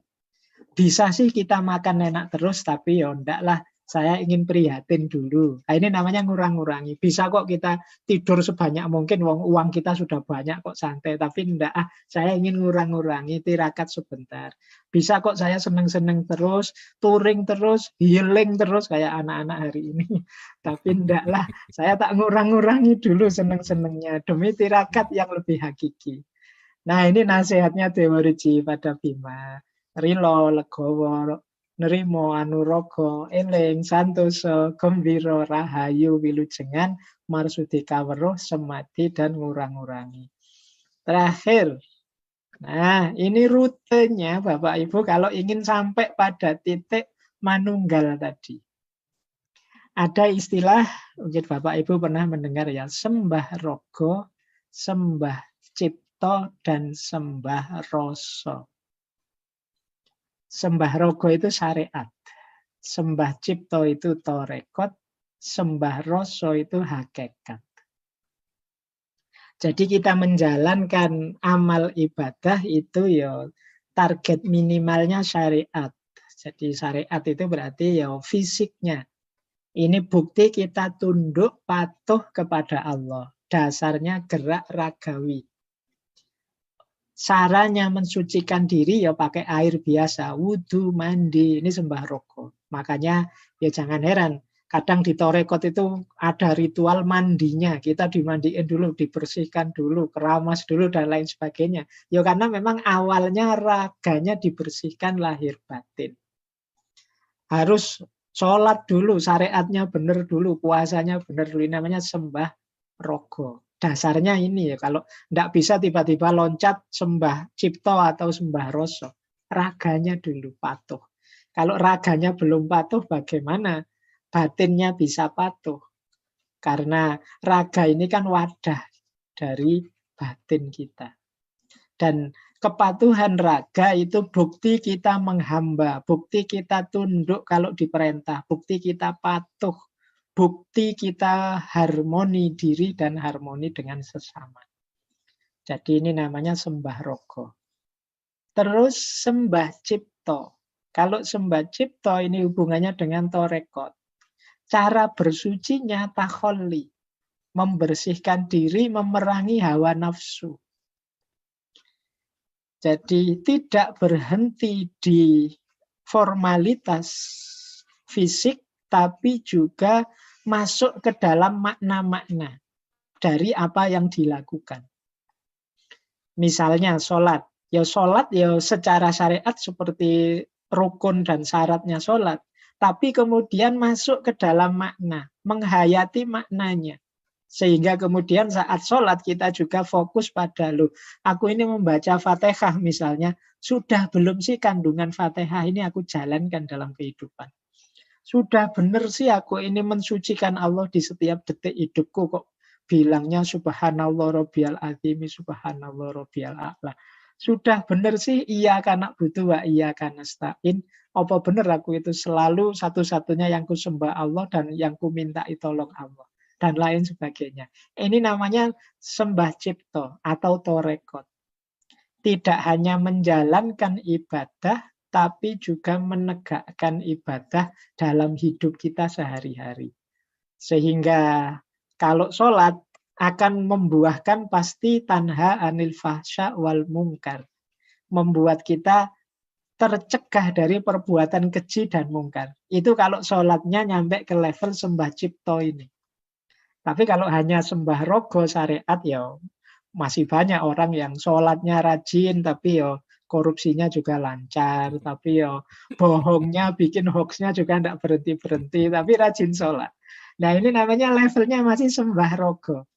Bisa sih kita makan enak terus, tapi ndaklah, saya ingin prihatin dulu. Nah, ini namanya ngurang-ngurangi. Bisa kok kita tidur sebanyak mungkin, uang kita sudah banyak kok santai. Tapi ndak, saya ingin ngurang-ngurangi, tirakat sebentar. Bisa kok saya seneng-seneng terus, touring terus, healing terus kayak anak-anak hari ini. Tapi ndaklah, saya tak ngurang-ngurangi dulu seneng-senengnya demi tirakat yang lebih hakiki. Nah ini nasihatnya Dewa Ruci pada Bima. Rilo, legowo, nerimo anurogo eling santoso gembira rahayu wilujengan marsudi kaweruh semati dan ngurang-ngurangi. Terakhir, nah ini rutenya Bapak Ibu kalau ingin sampai pada titik manunggal tadi. Ada istilah, mungkin Bapak Ibu pernah mendengar ya, sembah rogo, sembah cipto, dan sembah rasa. Sembah rogo itu syariat. Sembah cipto itu torekot. Sembah rasa itu hakikat. Jadi kita menjalankan amal ibadah itu ya target minimalnya syariat. Jadi syariat itu berarti ya fisiknya. Ini bukti kita tunduk patuh kepada Allah. Dasarnya gerak ragawi. Caranya mensucikan diri ya pakai air biasa, wudhu, mandi, ini sembah rogo. Makanya ya jangan heran, kadang di torekot itu ada ritual mandinya, kita dimandiin dulu, dibersihkan dulu, keramas dulu dan lain sebagainya. Ya karena memang awalnya raganya dibersihkan lahir batin. Harus sholat dulu, syariatnya benar dulu, puasanya benar dulu, ini namanya sembah rogo. Dasarnya ini ya, kalau tidak bisa tiba-tiba loncat sembah cipto atau sembah rasa. Raganya dulu patuh. Kalau raganya belum patuh bagaimana batinnya bisa patuh? Karena raga ini kan wadah dari batin kita. Dan kepatuhan raga itu bukti kita menghamba, bukti kita tunduk kalau diperintah, bukti kita patuh. Bukti kita harmoni diri dan harmoni dengan sesama. Jadi ini namanya sembah rogo. Terus sembah cipto. Kalau sembah cipto ini hubungannya dengan torekot. Cara bersucinya takholli. Membersihkan diri, memerangi hawa nafsu. Jadi tidak berhenti di formalitas fisik, tapi juga masuk ke dalam makna-makna dari apa yang dilakukan. Misalnya sholat. Ya sholat ya secara syariat seperti rukun dan syaratnya sholat. Tapi kemudian masuk ke dalam makna. Menghayati maknanya. Sehingga kemudian saat sholat kita juga fokus pada aku ini membaca Fatihah misalnya. Sudah belum sih kandungan Fatihah ini aku jalankan dalam kehidupan. Sudah benar sih aku ini mensucikan Allah di setiap detik hidupku kok bilangnya subhanallah rabbiyal azimi, subhanallah rabbiyal a'la. Sudah benar sih iya karena butuh wa iya karena nasta'in. Apa benar aku itu selalu satu-satunya yang ku sembah Allah dan yang ku minta tolong Allah. Dan lain sebagainya. Ini namanya sembah cipto atau torekot. Tidak hanya menjalankan ibadah, tapi juga menegakkan ibadah dalam hidup kita sehari-hari. Sehingga kalau sholat akan membuahkan pasti tanha anil fahsya wal mungkar. Membuat kita tercegah dari perbuatan keji dan mungkar. Itu kalau sholatnya nyampe ke level sembah cipto ini. Tapi kalau hanya sembah rogo syariat ya masih banyak orang yang sholatnya rajin tapi ya korupsinya juga lancar, tapi ya bohongnya, bikin hoaxnya juga tidak berhenti-berhenti, tapi rajin sholat. Nah ini namanya levelnya masih sembah rogo.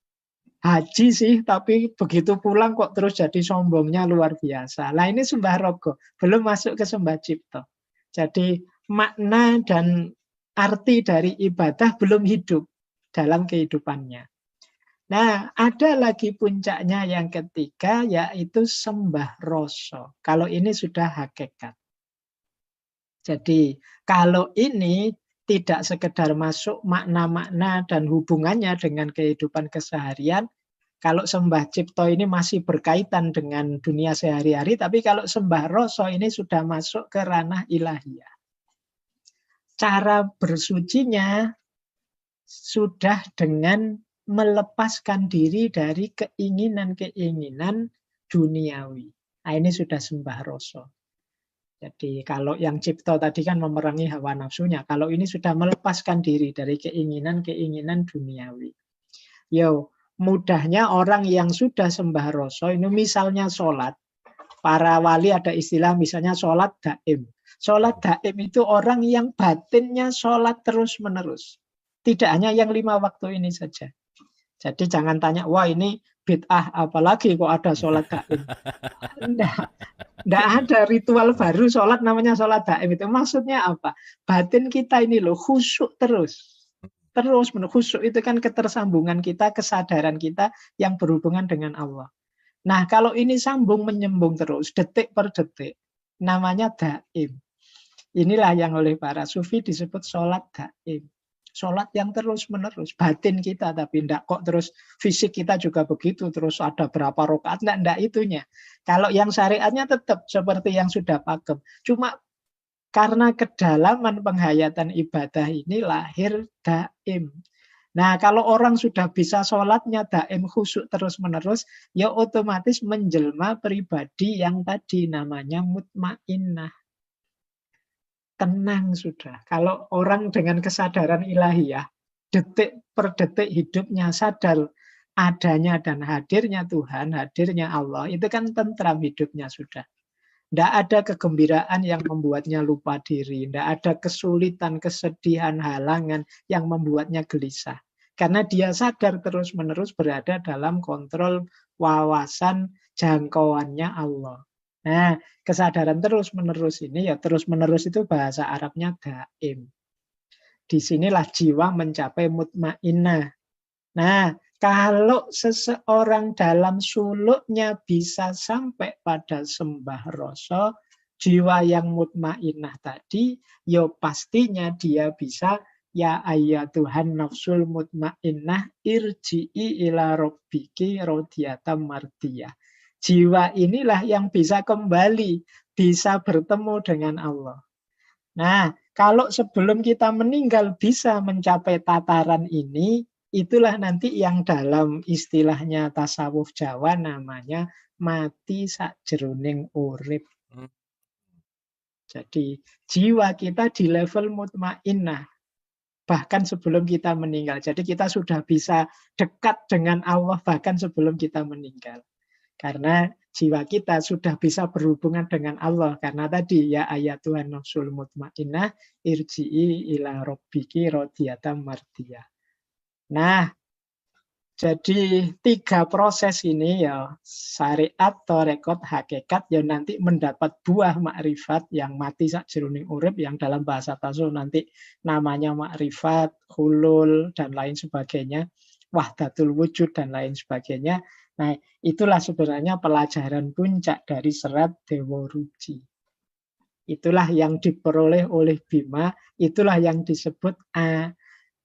Haji sih, tapi begitu pulang kok terus jadi sombongnya luar biasa. Nah ini sembah rogo, belum masuk ke sembah cipto. Jadi makna dan arti dari ibadah belum hidup dalam kehidupannya. Nah, ada lagi puncaknya yang ketiga, yaitu sembah rasa. Kalau ini sudah hakikat. Jadi, kalau ini tidak sekedar masuk makna-makna dan hubungannya dengan kehidupan keseharian, kalau sembah cipto ini masih berkaitan dengan dunia sehari-hari, tapi kalau sembah rasa ini sudah masuk ke ranah ilahiyah. Cara bersucinya sudah dengan melepaskan diri dari keinginan-keinginan duniawi. Nah, ini sudah sembah rasa. Jadi kalau yang cipto tadi kan memerangi hawa nafsunya. Kalau ini sudah melepaskan diri dari keinginan-keinginan duniawi. Yo, mudahnya orang yang sudah sembah rasa, ini misalnya sholat. para wali ada istilah misalnya sholat daim. Sholat daim itu orang yang batinnya sholat terus-menerus. Tidak hanya yang 5 waktu ini saja. Jadi jangan tanya, wah ini bid'ah apalagi kok ada sholat daim. Enggak ada ritual baru sholat namanya sholat daim itu. Maksudnya apa? Batin kita ini loh khusyuk terus. Terus khusyuk itu kan ketersambungan kita, kesadaran kita yang berhubungan dengan Allah. Nah, kalau ini sambung menyambung terus, detik per detik, namanya daim. Inilah yang oleh para sufi disebut sholat daim. Sholat yang terus-menerus, batin kita, tapi enggak kok terus fisik kita juga begitu, terus ada berapa rakaat, enggak itunya. Kalau yang syariatnya tetap seperti yang sudah pakem. Cuma karena kedalaman penghayatan ibadah ini lahir daim. Nah, kalau orang sudah bisa sholatnya daim khusyuk terus-menerus, ya otomatis menjelma pribadi yang tadi namanya mutmainnah. Tenang sudah. Kalau orang dengan kesadaran ilahiyah, detik per detik hidupnya sadar adanya dan hadirnya Tuhan, hadirnya Allah, itu kan tentram hidupnya sudah. Tidak ada kegembiraan yang membuatnya lupa diri. Tidak ada kesulitan, kesedihan, halangan yang membuatnya gelisah. Karena dia sadar terus-menerus berada dalam kontrol wawasan jangkauannya Allah. Nah, kesadaran terus-menerus ini, ya terus-menerus itu bahasa Arabnya daim. Disinilah jiwa mencapai mutmainnah. Nah, kalau seseorang dalam suluknya bisa sampai pada sembah rasa, jiwa yang mutmainnah tadi, ya pastinya dia bisa, ya ayyatuhan nafsul mutmainnah irji'i ila rabbiki radiyatan mardiyah. Jiwa inilah yang bisa kembali, bisa bertemu dengan Allah. Nah, kalau sebelum kita meninggal bisa mencapai tataran ini, itulah nanti yang dalam istilahnya tasawuf Jawa namanya mati sakjeroning urip. Jadi jiwa kita di level mutmainnah bahkan sebelum kita meninggal. Jadi kita sudah bisa dekat dengan Allah bahkan sebelum kita meninggal. Karena jiwa kita sudah bisa berhubungan dengan Allah. Karena tadi ya ayatuhan nafsul mutmainnah irji'i ila rabbiki radiyatan mardiyah. Nah, jadi 3 proses ini ya syariat, tarekat, hakikat yang nanti mendapat buah makrifat yang mati sakjroning urip yang dalam bahasa tasawuf nanti namanya makrifat, hulul dan lain sebagainya, wahdatul wujud dan lain sebagainya. Nah, itulah sebenarnya pelajaran puncak dari serat Dewa Ruci. Itulah yang diperoleh oleh Bima, itulah yang disebut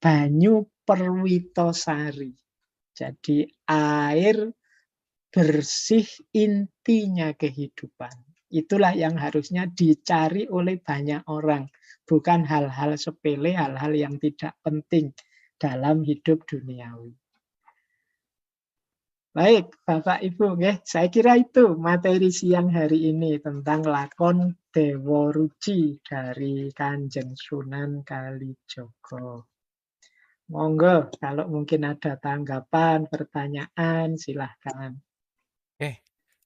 banyu Perwitosari. Jadi air bersih intinya kehidupan. Itulah yang harusnya dicari oleh banyak orang. Bukan hal-hal sepele, hal-hal yang tidak penting dalam hidup duniawi. Baik, Bapak Ibu, saya kira itu materi siang hari ini tentang lakon Dewa Ruci dari Kanjeng Sunan Kalijogo. Monggo, kalau mungkin ada tanggapan, pertanyaan, silahkan.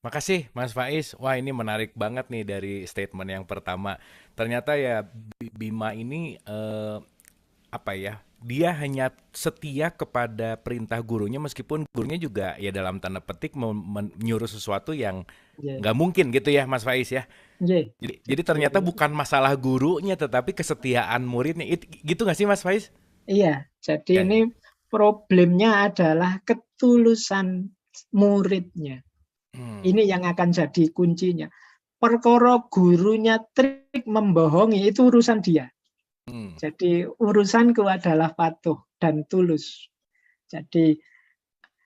Makasih Mas Faiz. Wah, ini menarik banget nih dari statement yang pertama. Ternyata ya Bima ini dia hanya setia kepada perintah gurunya meskipun gurunya juga ya dalam tanda petik menyuruh sesuatu yang nggak mungkin gitu ya Mas Faiz ya. Jadi ternyata bukan masalah gurunya tetapi kesetiaan muridnya. Gitu nggak sih Mas Faiz? Iya, jadi ini problemnya adalah ketulusan muridnya. Ini yang akan jadi kuncinya. Perkara gurunya trik membohongi itu urusan dia. Jadi urusanku adalah patuh dan tulus. Jadi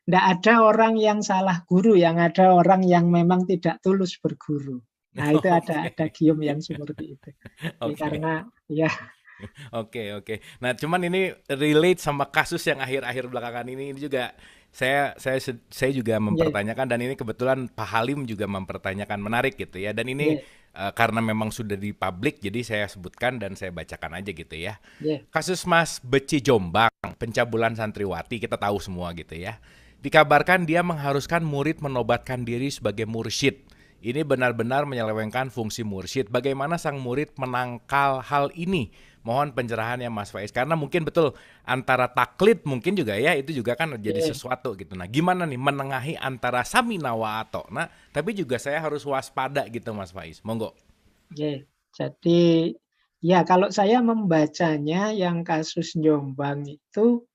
tidak ada orang yang salah guru, yang ada orang yang memang tidak tulus berguru. Nah itu ada gium yang seperti itu. Karena ya. Oke. Nah, cuman ini relate sama kasus yang akhir-akhir belakangan ini juga saya juga mempertanyakan dan ini kebetulan Pak Halim juga mempertanyakan, menarik gitu ya. Dan ini karena memang sudah di publik jadi saya sebutkan dan saya bacakan aja gitu ya. Kasus Mas Beci Jombang, pencabulan santriwati, kita tahu semua gitu ya. Dikabarkan dia mengharuskan murid menobatkan diri sebagai mursyid. ini benar-benar menyelewengkan fungsi mursyid. Bagaimana sang murid menangkal hal ini? Mohon pencerahannya Mas Faiz. Karena mungkin betul antara taklid mungkin juga ya, itu juga kan jadi Oke, sesuatu gitu. Nah, gimana nih menengahi antara samina wa ata'na, tapi juga saya harus waspada gitu Mas Faiz. Monggo. oke. Jadi ya kalau saya membacanya yang kasus Jombang itu,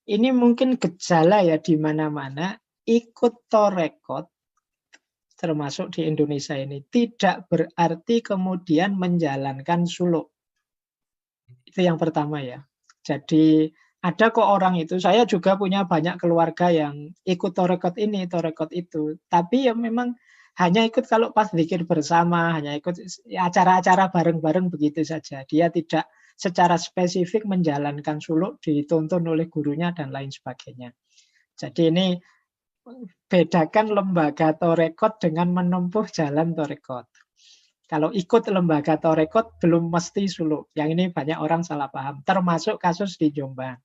ini mungkin gejala ya di mana-mana ikut torekot termasuk di Indonesia ini tidak berarti kemudian menjalankan suluk. Itu yang pertama ya. Jadi ada kok orang itu, saya juga punya banyak keluarga yang ikut torekot ini, torekot itu. Tapi ya memang hanya ikut kalau pas zikir bersama, hanya ikut acara-acara bareng-bareng begitu saja. Dia tidak secara spesifik menjalankan suluk dituntun oleh gurunya dan lain sebagainya. Jadi ini bedakan lembaga torekot dengan menempuh jalan torekot. Kalau ikut lembaga torekot belum mesti suluk. Yang ini banyak orang salah paham. Termasuk kasus di Jombang.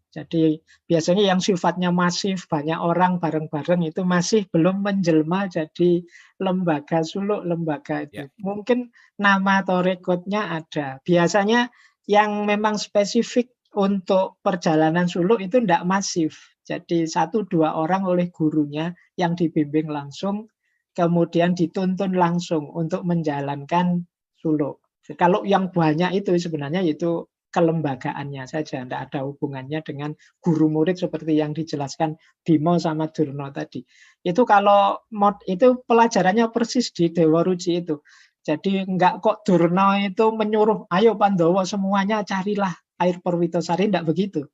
Jadi biasanya yang sifatnya masif, banyak orang bareng-bareng itu masih belum menjelma jadi lembaga suluk, lembaga itu. Ya. Mungkin nama torekotnya ada. Biasanya yang memang spesifik untuk perjalanan suluk itu tidak masif. Jadi 1-2 orang oleh gurunya yang dibimbing langsung, kemudian dituntun langsung untuk menjalankan suluk. Kalau yang banyak itu sebenarnya itu kelembagaannya saja, tidak ada hubungannya dengan guru murid seperti yang dijelaskan Bimo sama Durno tadi. Itu kalau itu pelajarannya persis di Dewa Ruci itu. Jadi enggak kok Durno itu menyuruh, ayo Pandowo semuanya carilah air Perwitosari, enggak begitu.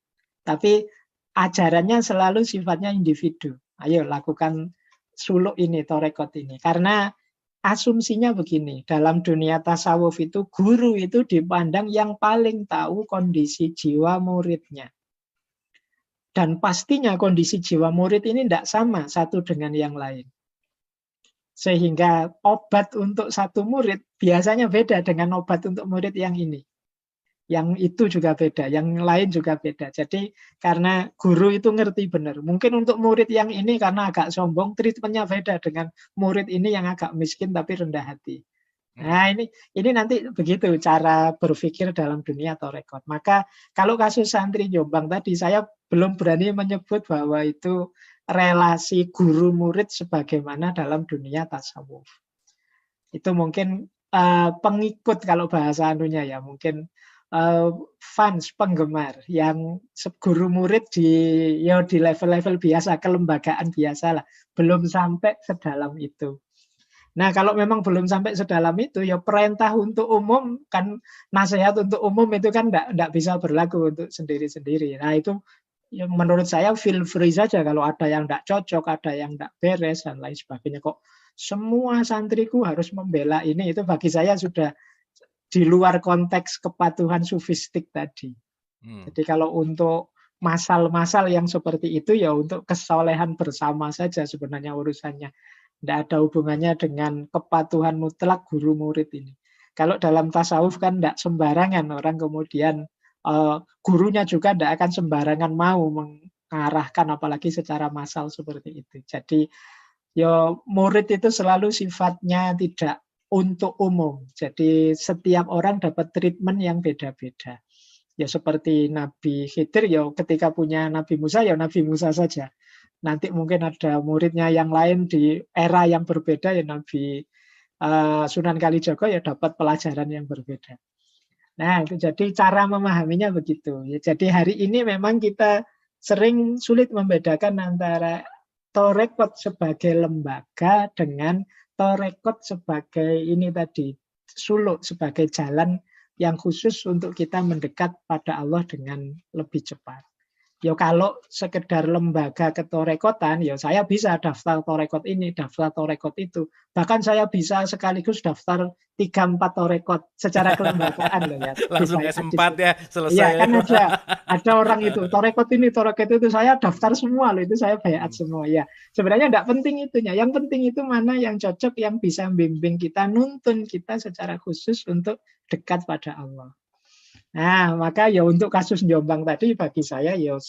Tapi ajarannya selalu sifatnya individu. Ayo lakukan suluk ini, torekot ini. Karena asumsinya begini, dalam dunia tasawuf itu guru itu dipandang yang paling tahu kondisi jiwa muridnya. Dan pastinya kondisi jiwa murid ini tidak sama satu dengan yang lain. Sehingga obat untuk satu murid biasanya beda dengan obat untuk murid yang ini. Yang itu juga beda, yang lain juga beda. Jadi karena guru itu ngerti benar. Mungkin untuk murid yang ini karena agak sombong, treatmentnya beda dengan murid ini yang agak miskin tapi rendah hati. Nah ini nanti begitu cara berpikir dalam dunia torekot. Maka kalau kasus santri Jombang tadi, saya belum berani menyebut bahwa itu relasi guru murid sebagaimana dalam dunia tasawuf. Itu mungkin pengikut kalau bahasa anunya ya, mungkin fans, penggemar yang guru murid di level-level biasa, kelembagaan biasa lah, belum sampai sedalam itu. Nah, kalau memang belum sampai sedalam itu, ya perintah untuk umum kan, nasihat untuk umum itu kan enggak bisa berlaku untuk sendiri-sendiri. Nah, itu ya menurut saya feel free saja kalau ada yang enggak cocok, ada yang enggak beres dan lain sebagainya. Kok semua santriku harus membela ini, itu bagi saya sudah di luar konteks kepatuhan sufistik tadi. Jadi kalau untuk masal-masal yang seperti itu ya untuk kesolehan bersama saja sebenarnya urusannya. Tidak ada hubungannya dengan kepatuhan mutlak guru murid ini. Kalau dalam tasawuf kan tidak sembarangan orang kemudian gurunya juga tidak akan sembarangan mau mengarahkan apalagi secara massal seperti itu. Jadi ya murid itu selalu sifatnya tidak untuk umum. Jadi setiap orang dapat treatment yang beda-beda. Ya seperti Nabi Khidir, ya ketika punya Nabi Musa, ya Nabi Musa saja. Nanti mungkin ada muridnya yang lain di era yang berbeda, ya Nabi Sunan Kalijaga ya dapat pelajaran yang berbeda. Nah, itu jadi cara memahaminya begitu. Ya, jadi hari ini memang kita sering sulit membedakan antara torekot sebagai lembaga dengan torekot sebagai ini tadi, suluk sebagai jalan yang khusus untuk kita mendekat pada Allah dengan lebih cepat. Ya kalau sekedar lembaga ketorekotan, ya saya bisa daftar torekot ini, daftar torekot itu. Bahkan saya bisa sekaligus daftar 3-4 torekot secara kelembagaan loh ya. Langsung S4 ya, Iya selesai. kan ada orang itu, torekot ini, torekot itu, saya daftar semua loh, itu saya bayat semua. Ya sebenarnya tidak penting itunya, yang penting itu mana yang cocok, yang bisa membimbing kita, nuntun kita secara khusus untuk dekat pada Allah. Nah, maka ya untuk kasus Jombang tadi bagi saya ya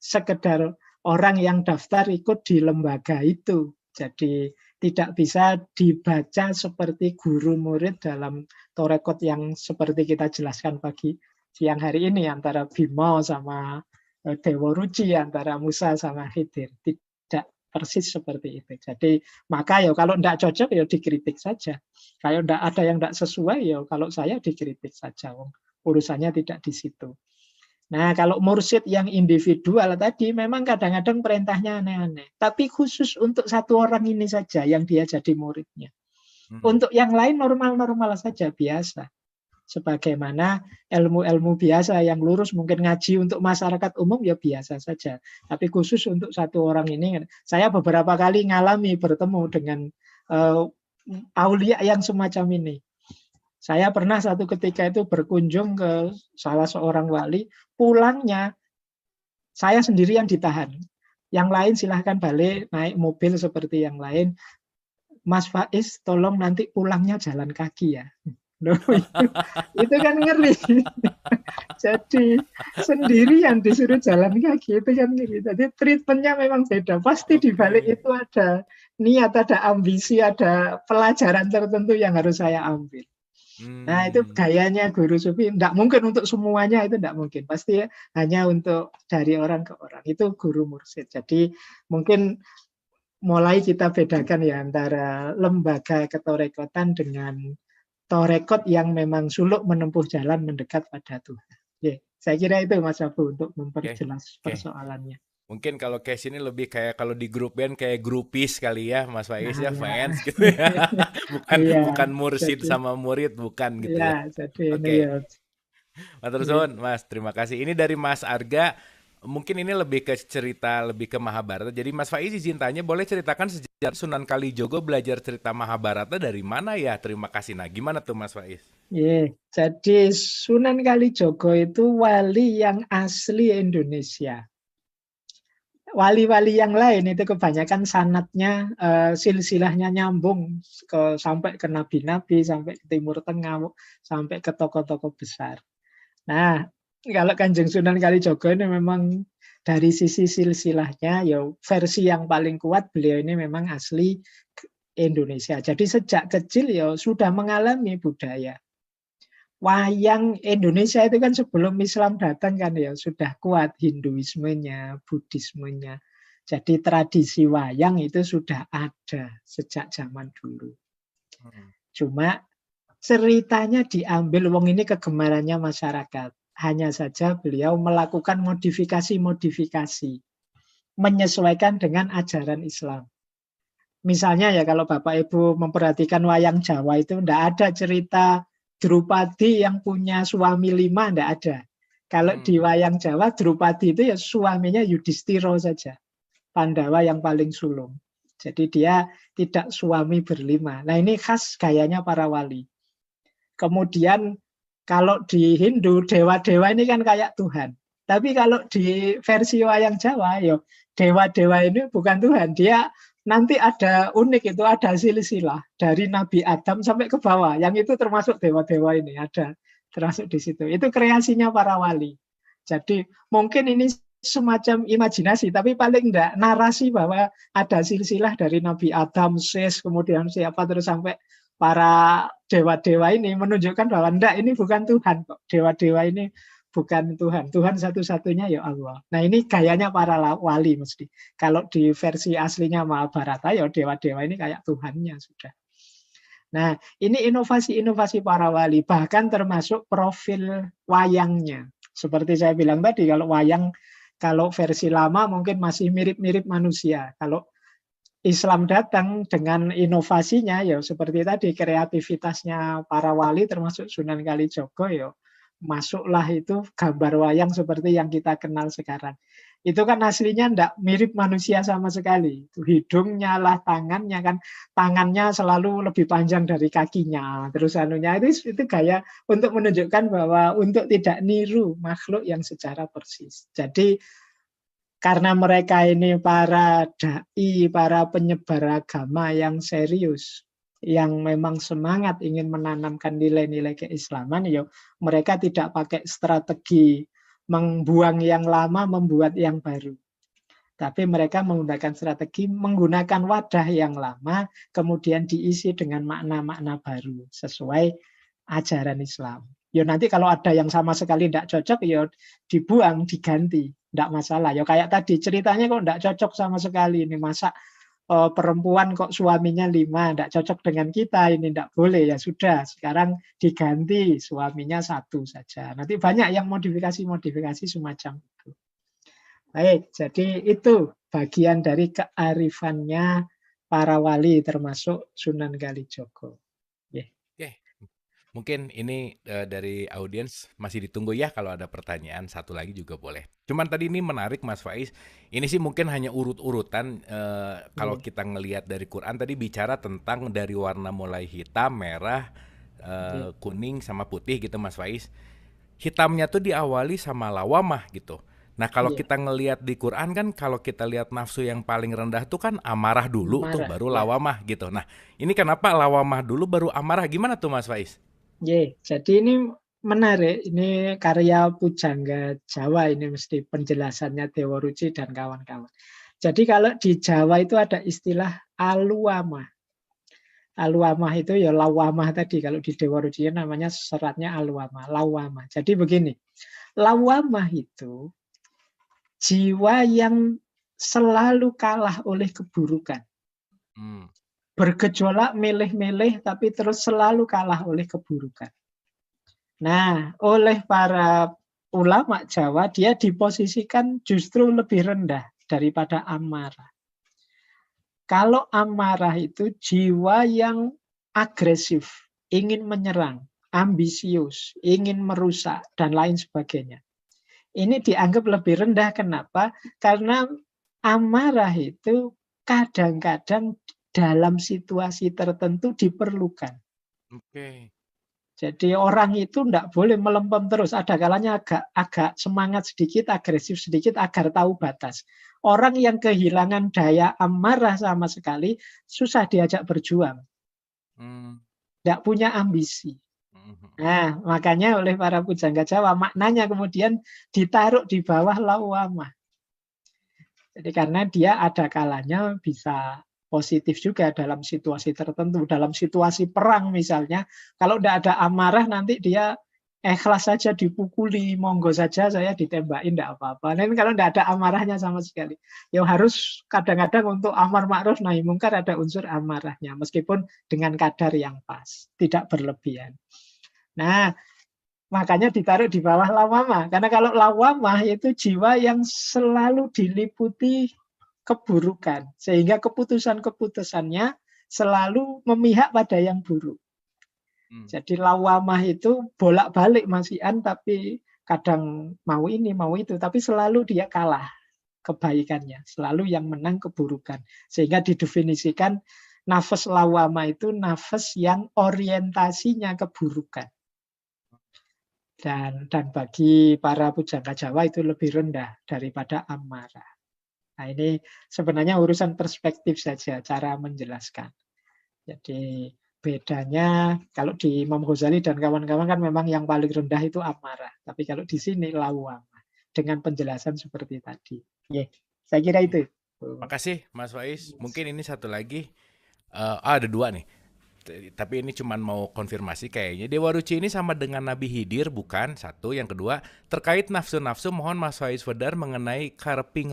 sekedar orang yang daftar ikut di lembaga itu. Jadi tidak bisa dibaca seperti guru murid dalam torekot yang seperti kita jelaskan pagi siang hari ini antara Bima sama Dewa Ruci, antara Musa sama Khidir. Tidak persis seperti itu. Jadi maka ya kalau tidak cocok ya dikritik saja. Kalau tidak ada yang tidak sesuai ya kalau saya dikritik saja. Urusannya tidak di situ. Nah, kalau mursyid yang individual tadi memang kadang-kadang perintahnya aneh-aneh. Tapi khusus untuk satu orang ini saja yang dia jadi muridnya. Untuk yang lain normal-normal saja, biasa. Sebagaimana ilmu-ilmu biasa yang lurus mungkin ngaji untuk masyarakat umum ya biasa saja. Tapi khusus untuk satu orang ini, saya beberapa kali ngalami bertemu dengan aulia yang semacam ini. Saya pernah satu ketika itu berkunjung ke salah seorang wali, pulangnya saya sendiri yang ditahan. Yang lain silahkan balik, naik mobil seperti yang lain. Mas Faiz, tolong nanti pulangnya jalan kaki ya. Loh, itu kan ngeri. Jadi sendirian disuruh jalan kaki, itu kan ngeri. Jadi treatmentnya memang beda. Pasti di balik itu ada niat, ada ambisi, ada pelajaran tertentu yang harus saya ambil. Nah itu gayanya guru sufi, tidak mungkin untuk semuanya, itu tidak mungkin, pasti hanya untuk dari orang ke orang, itu guru mursyid. Jadi mungkin mulai kita bedakan ya antara lembaga ketorekotan dengan torekot yang memang suluk menempuh jalan mendekat pada Tuhan. Ya, saya kira itu Mas Abu untuk memperjelas persoalannya. Mungkin kalau case ini lebih kayak kalau di grup band kayak grupis kali ya Mas Faiz, ya fans gitu ya. bukan mursyid sama murid, bukan gitu ya. Oke. Matur suwun Mas, terima kasih. Ini dari Mas Arga. Mungkin ini lebih ke cerita lebih ke Mahabharata. Jadi Mas Faiz izin tanya, boleh ceritakan sejarah Sunan Kalijogo belajar cerita Mahabharata dari mana ya? Terima kasih. Nah, gimana tuh Mas Faiz? Jadi Sunan Kalijogo itu wali yang asli Indonesia. Wali-wali yang lain itu kebanyakan sanatnya, silsilahnya nyambung sampai ke nabi-nabi, sampai ke Timur Tengah, sampai ke tokoh-tokoh besar. Nah, kalau Kanjeng Sunan Kalijogo ini memang dari sisi silsilahnya, ya versi yang paling kuat beliau ini memang asli Indonesia. Jadi sejak kecil ya sudah mengalami budaya. Wayang Indonesia itu kan sebelum Islam datang kan ya sudah kuat Hinduismenya, Buddhismenya. Jadi tradisi wayang itu sudah ada sejak zaman dulu. Cuma ceritanya diambil, wong ini kegemarannya masyarakat. Hanya saja beliau melakukan modifikasi-modifikasi menyesuaikan dengan ajaran Islam. Misalnya ya kalau Bapak Ibu memperhatikan wayang Jawa itu tidak ada cerita Drupadi yang punya suami 5, tidak ada. Kalau di wayang Jawa, Drupadi itu ya suaminya Yudhistira saja. Pandawa yang paling sulung. Jadi dia tidak suami berlima. Nah ini khas gayanya para wali. Kemudian kalau di Hindu, dewa-dewa ini kan kayak Tuhan. Tapi kalau di versi wayang Jawa, ya dewa-dewa ini bukan Tuhan. Dia nanti ada unik, itu ada silsilah dari Nabi Adam sampai ke bawah. Yang itu termasuk dewa-dewa ini, ada termasuk di situ. Itu kreasinya para wali. Jadi mungkin ini semacam imajinasi, tapi paling enggak narasi bahwa ada silsilah dari Nabi Adam, Ses, kemudian siapa terus sampai para dewa-dewa ini menunjukkan bahwa enggak, ini bukan Tuhan kok. Dewa-dewa ini bukan Tuhan. Tuhan satu-satunya ya Allah. Nah ini gayanya para wali mesti. Kalau di versi aslinya Mahabharata ya dewa-dewa ini kayak Tuhannya sudah. Nah ini inovasi-inovasi para wali. Bahkan termasuk profil wayangnya. Seperti saya bilang tadi, kalau wayang, kalau versi lama mungkin masih mirip-mirip manusia. Kalau Islam datang dengan inovasinya ya seperti tadi, kreativitasnya para wali termasuk Sunan Kalijogo ya masuklah itu gambar wayang seperti yang kita kenal sekarang. Itu kan aslinya enggak mirip manusia sama sekali. Itu hidungnya lah, tangannya kan, tangannya selalu lebih panjang dari kakinya. Terus anunya itu gaya untuk menunjukkan bahwa untuk tidak niru makhluk yang secara persis. Jadi karena mereka ini para dai, para penyebar agama yang serius, yang memang semangat ingin menanamkan nilai-nilai keislaman, ya mereka tidak pakai strategi membuang yang lama, membuat yang baru. Tapi mereka menggunakan strategi menggunakan wadah yang lama, kemudian diisi dengan makna-makna baru sesuai ajaran Islam. Ya nanti kalau ada yang sama sekali tidak cocok, ya dibuang, diganti, tidak masalah. Ya kayak tadi ceritanya kok tidak cocok sama sekali ini, masa perempuan kok suaminya 5, tidak cocok dengan kita, ini tidak boleh, ya sudah, sekarang diganti suaminya 1 saja. Nanti banyak yang modifikasi-modifikasi semacam itu. Baik, jadi itu bagian dari kearifannya para wali termasuk Sunan Kalijogo. Oke, mungkin ini dari audiens masih ditunggu ya, kalau ada pertanyaan satu lagi juga boleh. Cuman tadi ini menarik Mas Faiz, ini sih mungkin hanya urut-urutan kalau kita ngelihat dari Quran tadi bicara tentang dari warna mulai hitam, merah, kuning sama putih gitu Mas Faiz. Hitamnya tuh diawali sama lawamah gitu. Nah kalau kita ngelihat di Quran kan, kalau kita lihat nafsu yang paling rendah tuh kan amarah dulu tuh, baru lawamah gitu. Nah ini kenapa lawamah dulu baru amarah, gimana tuh Mas Faiz? Jadi ini menarik, ini karya Pujangga Jawa, ini mesti penjelasannya Dewa Ruci dan kawan-kawan. Jadi kalau di Jawa itu ada istilah aluamah. Aluamah itu ya lawamah tadi, kalau di Dewa Ruci namanya seratnya aluamah, lawamah. Jadi begini, lawamah itu jiwa yang selalu kalah oleh keburukan. Bergejolak, milih-milih, tapi terus selalu kalah oleh keburukan. Nah, oleh para ulama Jawa, dia diposisikan justru lebih rendah daripada amarah. Kalau amarah itu jiwa yang agresif, ingin menyerang, ambisius, ingin merusak, dan lain sebagainya. Ini dianggap lebih rendah. Kenapa? Karena amarah itu kadang-kadang dalam situasi tertentu diperlukan. Jadi orang itu tidak boleh melempem terus. Ada kalanya agak semangat sedikit, agresif sedikit agar tahu batas. Orang yang kehilangan daya amarah sama sekali, susah diajak berjuang. Tidak punya ambisi. Nah, makanya oleh para pujangga Jawa, maknanya kemudian ditaruh di bawah lawamah. Jadi karena dia ada kalanya bisa positif juga dalam situasi tertentu. Dalam situasi perang misalnya, kalau tidak ada amarah nanti dia ikhlas saja dipukuli, monggo saja saya ditembakin, tidak apa-apa. Nah, kalau tidak ada amarahnya sama sekali. Ya harus kadang-kadang untuk amar ma'ruf nahi mungkar ada unsur amarahnya, meskipun dengan kadar yang pas, tidak berlebihan. Nah, makanya ditaruh di bawah lawamah. Karena kalau lawamah itu jiwa yang selalu diliputi keburukan. Sehingga keputusan-keputusannya selalu memihak pada yang buruk. Jadi lawamah itu bolak-balik masihan, tapi kadang mau ini, mau itu. Tapi selalu dia kalah kebaikannya. Selalu yang menang keburukan. Sehingga didefinisikan nafas lawamah itu nafas yang orientasinya keburukan. Dan bagi para pujangga Jawa itu lebih rendah daripada amarah. Nah ini sebenarnya urusan perspektif saja, cara menjelaskan. Jadi bedanya kalau di Imam Ghazali dan kawan-kawan kan memang yang paling rendah itu amarah. Tapi kalau di sini lawamah. Dengan penjelasan seperti tadi. Saya kira itu. Makasih Mas Faiz. Mungkin ini satu lagi. Ada 2 nih. Tapi ini cuma mau konfirmasi kayaknya. Dewa Ruci ini sama dengan Nabi Hidir bukan? Satu. Yang kedua, terkait nafsu-nafsu mohon Mas Faiz Fedar mengenai kareping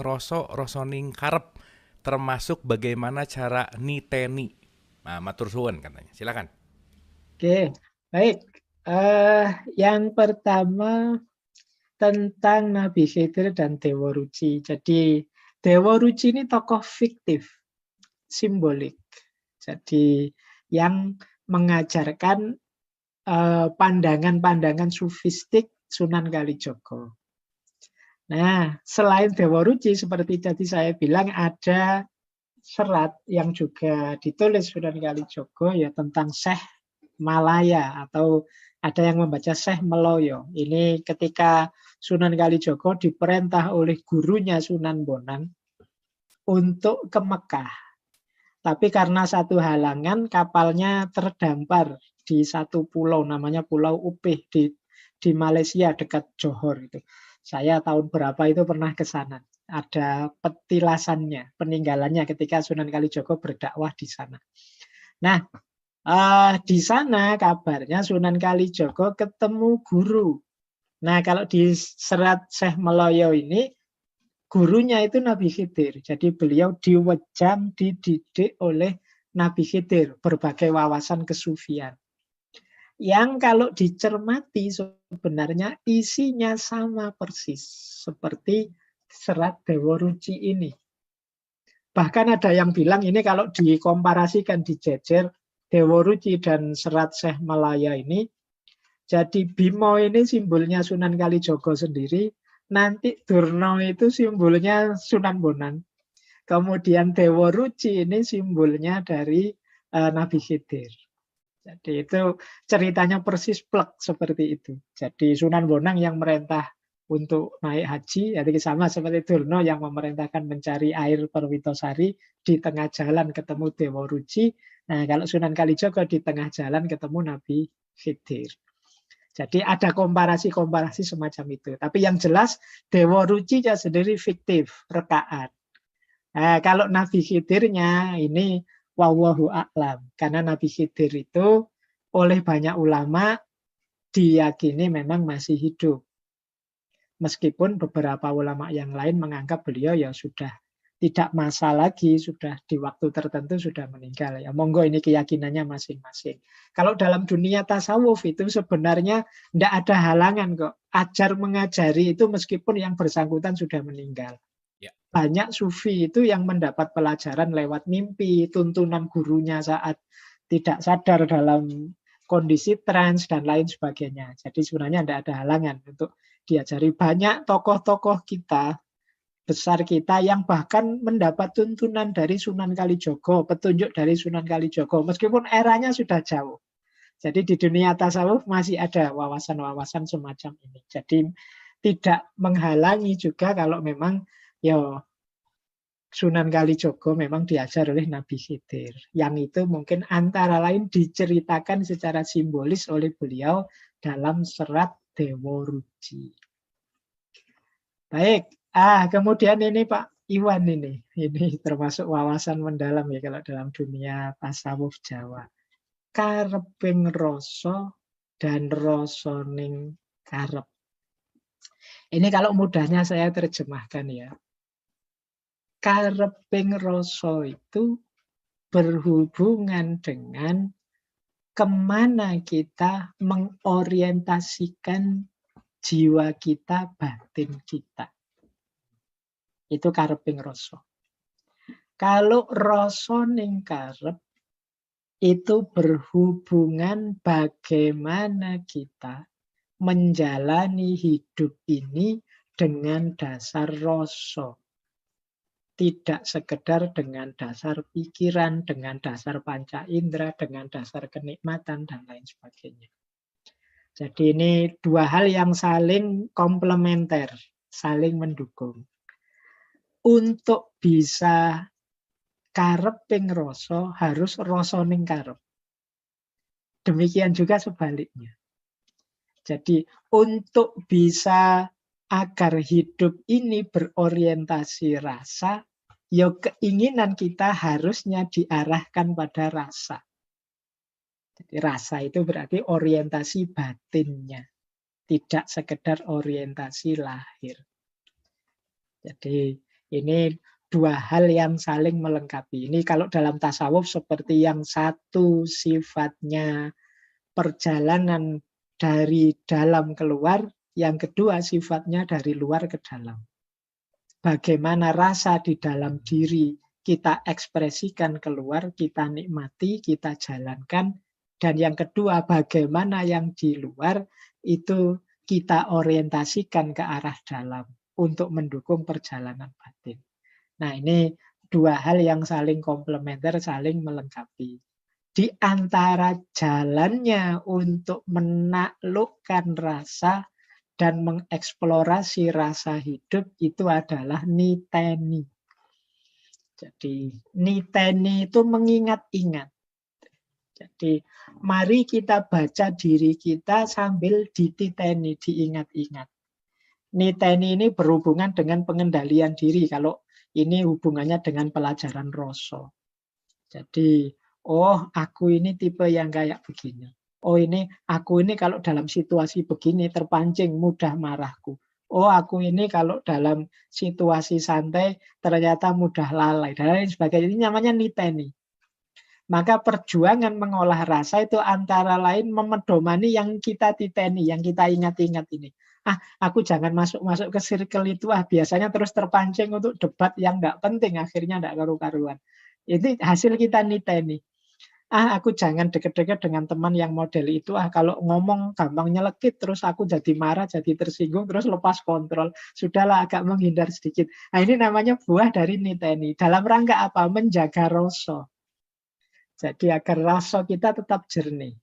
rosoning karep, termasuk bagaimana cara niteni. Nah, matur suwun katanya. Silakan. Oke, baik. Yang pertama tentang Nabi Khidir dan Dewa Ruci. Jadi Dewa Ruci ini tokoh fiktif, simbolik. Jadi yang mengajarkan pandangan-pandangan sufistik Sunan Kalijogo. Nah, selain Dewa Ruci, seperti tadi saya bilang, ada serat yang juga ditulis Sunan Kalijogo ya tentang Syekh Malaya, atau ada yang membaca Syekh Meloyo. Ini ketika Sunan Kalijogo diperintah oleh gurunya Sunan Bonang untuk ke Mekah. Tapi karena satu halangan kapalnya terdampar di satu pulau namanya Pulau Upih di Malaysia dekat Johor itu. Saya tahun berapa itu pernah ke sana. ada petilasannya, peninggalannya ketika Sunan Kalijaga berdakwah di sana. Nah, di sana kabarnya Sunan Kalijaga ketemu guru. Nah, kalau di Serat Syekh Meloyo ini, gurunya itu Nabi Khidir. Jadi beliau diwejam, dididik oleh Nabi Khidir, berbagai wawasan kesufian. Yang kalau dicermati sebenarnya isinya sama persis seperti Serat Dewa Ruci ini. Bahkan ada yang bilang ini kalau dikomparasikan, dijejer Dewa Ruci dan Serat Syekh Malaya ini, jadi Bimo ini simbolnya Sunan Kalijogo sendiri, nanti Durna itu simbolnya Sunan Bonang. Kemudian Dewa Ruci ini simbolnya dari Nabi Khidir. Jadi itu ceritanya persis plek seperti itu. Jadi Sunan Bonang yang merintah untuk naik haji, jadi sama seperti Durna yang memerintahkan mencari air Perwitosari, di tengah jalan ketemu Dewa Ruci. Nah, kalau Sunan Kalijaga di tengah jalan ketemu Nabi Khidir. Jadi ada komparasi-komparasi semacam itu. Tapi yang jelas Dewa Ruci sendiri fiktif, rekaan. Nah, kalau Nabi Khidirnya ini wallahu a'lam. Karena Nabi Khidir itu oleh banyak ulama diyakini memang masih hidup. Meskipun beberapa ulama yang lain menganggap beliau ya sudah tidak masa lagi, sudah di waktu tertentu sudah meninggal. Ya monggo, ini keyakinannya masing-masing. Kalau dalam dunia tasawuf itu sebenarnya tidak ada halangan kok. Ajar mengajari itu meskipun yang bersangkutan sudah meninggal. Banyak sufi itu yang mendapat pelajaran lewat mimpi, tuntunan gurunya saat tidak sadar dalam kondisi trans dan lain sebagainya. Jadi sebenarnya tidak ada halangan untuk diajari. Banyak tokoh-tokoh kita, besar kita yang bahkan mendapat tuntunan dari Sunan Kalijogo, petunjuk dari Sunan Kalijogo, meskipun eranya sudah jauh. Jadi di dunia tasawuf masih ada wawasan-wawasan semacam ini. Jadi tidak menghalangi juga kalau memang ya Sunan Kalijogo memang diajar oleh Nabi Khidir. Yang itu mungkin antara lain diceritakan secara simbolis oleh beliau dalam Serat Dewa Ruci. Baik, kemudian ini Pak Iwan ini termasuk wawasan mendalam ya kalau dalam dunia tasawuf Jawa. Kareping rasa dan rasaning karep. Ini kalau mudahnya saya terjemahkan ya. Kareping rasa itu berhubungan dengan kemana kita mengorientasikan jiwa kita, batin kita. Itu kareping rasa. Kalau rasa ning karep itu berhubungan bagaimana kita menjalani hidup ini dengan dasar rasa. Tidak sekedar dengan dasar pikiran, dengan dasar panca indera, dengan dasar kenikmatan, dan lain sebagainya. Jadi ini dua hal yang saling komplementer, saling mendukung. Untuk bisa kareping rasa, harus rasa ning karep. Demikian juga sebaliknya. Jadi untuk bisa agar hidup ini berorientasi rasa, ya keinginan kita harusnya diarahkan pada rasa. Jadi rasa itu berarti orientasi batinnya, tidak sekedar orientasi lahir. Jadi ini dua hal yang saling melengkapi. Ini kalau dalam tasawuf seperti yang satu sifatnya perjalanan dari dalam keluar, yang kedua sifatnya dari luar ke dalam. Bagaimana rasa di dalam diri kita ekspresikan keluar, kita nikmati, kita jalankan. Dan yang kedua, bagaimana yang di luar itu kita orientasikan ke arah dalam untuk mendukung perjalanan batin. Nah, ini dua hal yang saling komplementer, saling melengkapi. Di antara jalannya untuk menaklukkan rasa dan mengeksplorasi rasa hidup itu adalah niteni. Jadi niteni itu mengingat-ingat. Jadi mari kita baca diri kita sambil dititeni, diingat-ingat. niteni ini berhubungan dengan pengendalian diri. Kalau ini hubungannya dengan pelajaran rasa. Jadi, oh aku ini tipe yang kayak begini. Oh ini, aku ini kalau dalam situasi begini terpancing mudah marahku. Oh aku ini kalau dalam situasi santai ternyata mudah lalai. Dan lain sebagainya. Ini namanya niteni. Maka perjuangan mengolah rasa itu antara lain memedomani yang kita titeni, yang kita ingat-ingat ini. Aku jangan masuk-masuk ke circle itu, biasanya terus terpancing untuk debat yang nggak penting, akhirnya nggak karu-karuan. Itu hasil kita niteni. Aku jangan deket-deket dengan teman yang model itu, kalau ngomong gampang nyelekit, terus aku jadi marah, jadi tersinggung, terus lepas kontrol. Sudahlah agak menghindar sedikit. Nah ini namanya buah dari niteni. Dalam rangka apa? Menjaga rasa. Jadi agar rasa kita tetap jernih.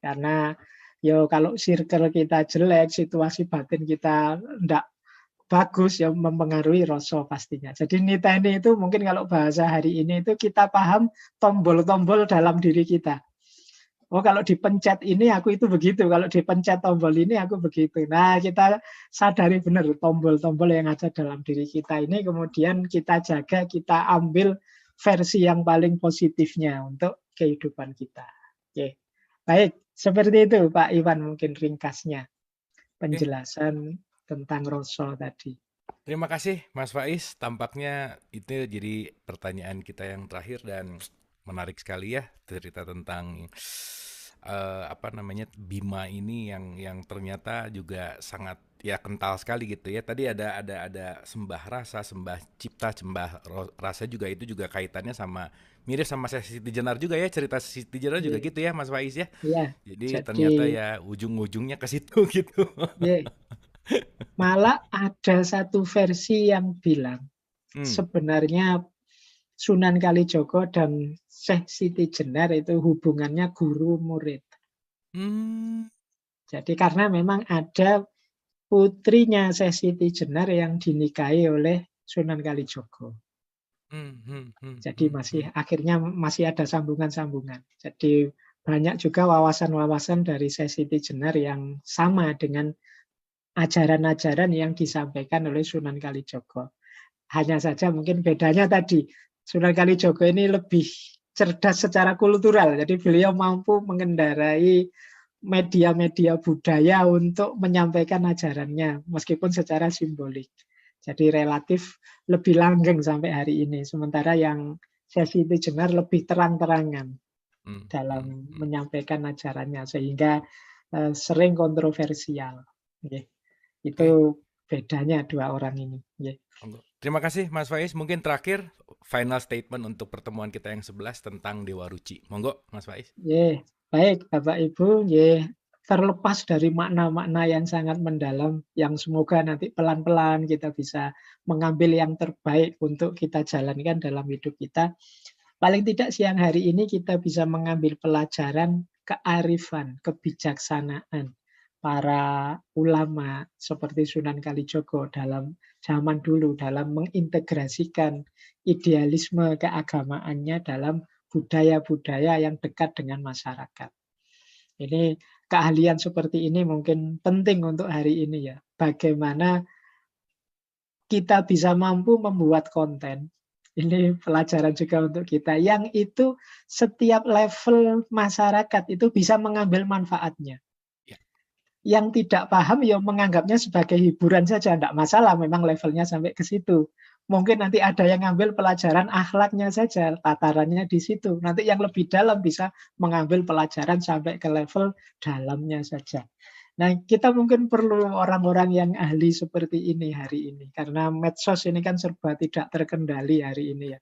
Karena kalau circle kita jelek, situasi batin kita enggak bagus, ya mempengaruhi rasa pastinya. Jadi niteni itu mungkin kalau bahasa hari ini itu kita paham tombol-tombol dalam diri kita. Oh kalau dipencet ini aku itu begitu, kalau dipencet tombol ini aku begitu. Nah kita sadari benar tombol-tombol yang ada dalam diri kita ini, kemudian kita jaga, kita ambil versi yang paling positifnya untuk kehidupan kita. Oke. Baik, seperti itu Pak Iwan mungkin ringkasnya Oke. penjelasan tentang rasa tadi. Terima kasih Mas Faiz. Tampaknya itu jadi pertanyaan kita yang terakhir dan menarik sekali ya cerita tentang apa namanya Bima ini yang ternyata juga sangat ya kental sekali gitu ya. Tadi ada sembah rasa, sembah cipta, rasa juga itu juga kaitannya sama mirip sama Siti Jenar juga ya, cerita Siti Jenar juga Ye, gitu ya Mas Faiz ya. ya, Jadi jadi ternyata ya ujung-ujungnya ke situ gitu. ye, malah ada satu versi yang bilang Hmm. sebenarnya Sunan Kalijogo dan Syekh Siti Jenar itu hubungannya guru murid. Hmm. Jadi karena memang ada putrinya Syekh Siti Jenar yang dinikahi oleh Sunan Kalijogo. Hmm. Hmm. Hmm. Jadi Hmm. masih Hmm. akhirnya masih ada sambungan-sambungan. Jadi banyak juga wawasan-wawasan dari Syekh Siti Jenar yang sama dengan ajaran-ajaran yang disampaikan oleh Sunan Kalijogo. Hanya saja mungkin bedanya tadi, Sunan Kalijogo ini lebih cerdas secara kultural. Jadi beliau mampu mengendarai media-media budaya untuk menyampaikan ajarannya, meskipun secara simbolik. Jadi relatif lebih langgeng sampai hari ini. Sementara yang Sesi Jenar lebih terang-terangan Hmm. Hmm. dalam Hmm. menyampaikan ajarannya, sehingga sering kontroversial. Oke. Oke. Itu bedanya dua orang ini. Monggo. Terima kasih Mas Faiz. Mungkin terakhir final statement untuk pertemuan kita yang 11 tentang Dewa Ruci. Monggo Mas Faiz. Baik Bapak Ibu, terlepas dari makna-makna yang sangat mendalam, yang semoga nanti pelan-pelan kita bisa mengambil yang terbaik untuk kita jalankan dalam hidup kita. Paling tidak siang hari ini kita bisa mengambil pelajaran kearifan, kebijaksanaan para ulama seperti Sunan Kalijogo dalam zaman dulu dalam mengintegrasikan idealisme keagamaannya dalam budaya-budaya yang dekat dengan masyarakat. Ini keahlian seperti ini mungkin penting untuk hari ini ya. Bagaimana kita bisa mampu membuat konten. Ini pelajaran juga untuk kita. Yang itu setiap level masyarakat itu bisa mengambil manfaatnya. Ya. Yang tidak paham ya menganggapnya sebagai hiburan saja, tidak masalah, memang levelnya sampai ke situ. Mungkin nanti ada yang ngambil pelajaran akhlaknya saja, tatarannya di situ. Nanti yang lebih dalam bisa mengambil pelajaran sampai ke level dalamnya saja. Nah, kita mungkin perlu orang-orang yang ahli seperti ini hari ini. Karena medsos ini kan serba tidak terkendali hari ini ya.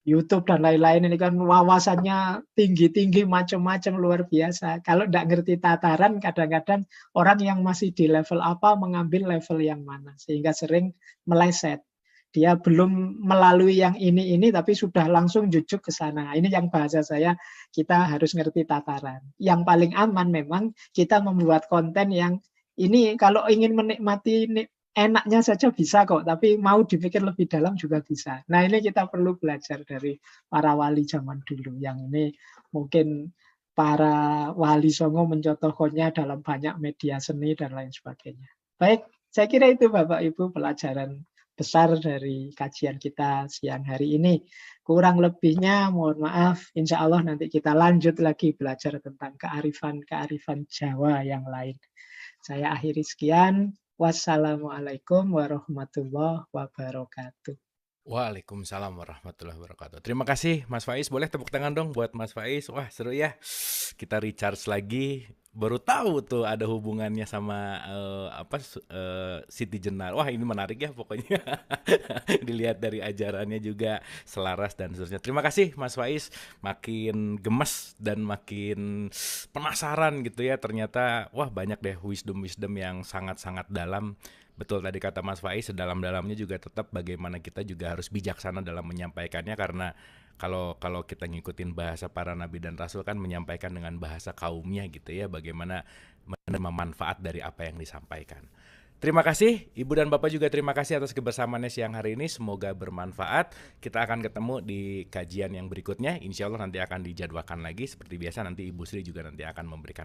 YouTube dan lain-lain ini kan wawasannya tinggi-tinggi macam-macam luar biasa. Kalau tidak ngerti tataran, kadang-kadang orang yang masih di level apa mengambil level yang mana. Sehingga sering meleset. Dia belum melalui yang ini tapi sudah langsung jujuk ke sana. Ini yang bahasa saya, kita harus ngerti tataran. Yang paling aman memang kita membuat konten yang ini kalau ingin menikmati enaknya saja bisa kok, tapi mau dipikir lebih dalam juga bisa. Nah ini kita perlu belajar dari para wali zaman dulu. Yang ini mungkin para wali songo mencontohkannya dalam banyak media seni dan lain sebagainya. Baik, Saya kira itu Bapak Ibu pelajaran besar dari kajian kita siang hari ini. Kurang lebihnya mohon maaf, insya Allah nanti kita lanjut lagi belajar tentang kearifan-kearifan Jawa yang lain. Saya akhiri sekian. Wassalamualaikum warahmatullahi wabarakatuh. Waalaikumsalam warahmatullahi wabarakatuh. Terima kasih Mas Faiz. Boleh tepuk tangan dong buat Mas Faiz. Wah, seru ya. Kita recharge lagi. Baru tahu tuh ada hubungannya sama Siti Jenar. Wah, ini menarik ya pokoknya. Dilihat dari ajarannya juga selaras dan seterusnya. Terima kasih Mas Faiz. Makin gemes dan makin penasaran gitu ya. Ternyata wah banyak deh wisdom-wisdom yang sangat-sangat dalam. Betul tadi kata Mas Faiz, sedalam-dalamnya juga tetap bagaimana kita juga harus bijaksana dalam menyampaikannya, karena kalau kita ngikutin bahasa para nabi dan rasul kan menyampaikan dengan bahasa kaumnya gitu ya, bagaimana menerima manfaat dari apa yang disampaikan. Terima kasih Ibu dan Bapak, juga terima kasih atas kebersamaannya siang hari ini. Semoga bermanfaat. Kita akan ketemu di kajian yang berikutnya. Insya Allah nanti akan dijadwalkan lagi. Seperti biasa nanti Ibu Sri juga nanti akan memberikan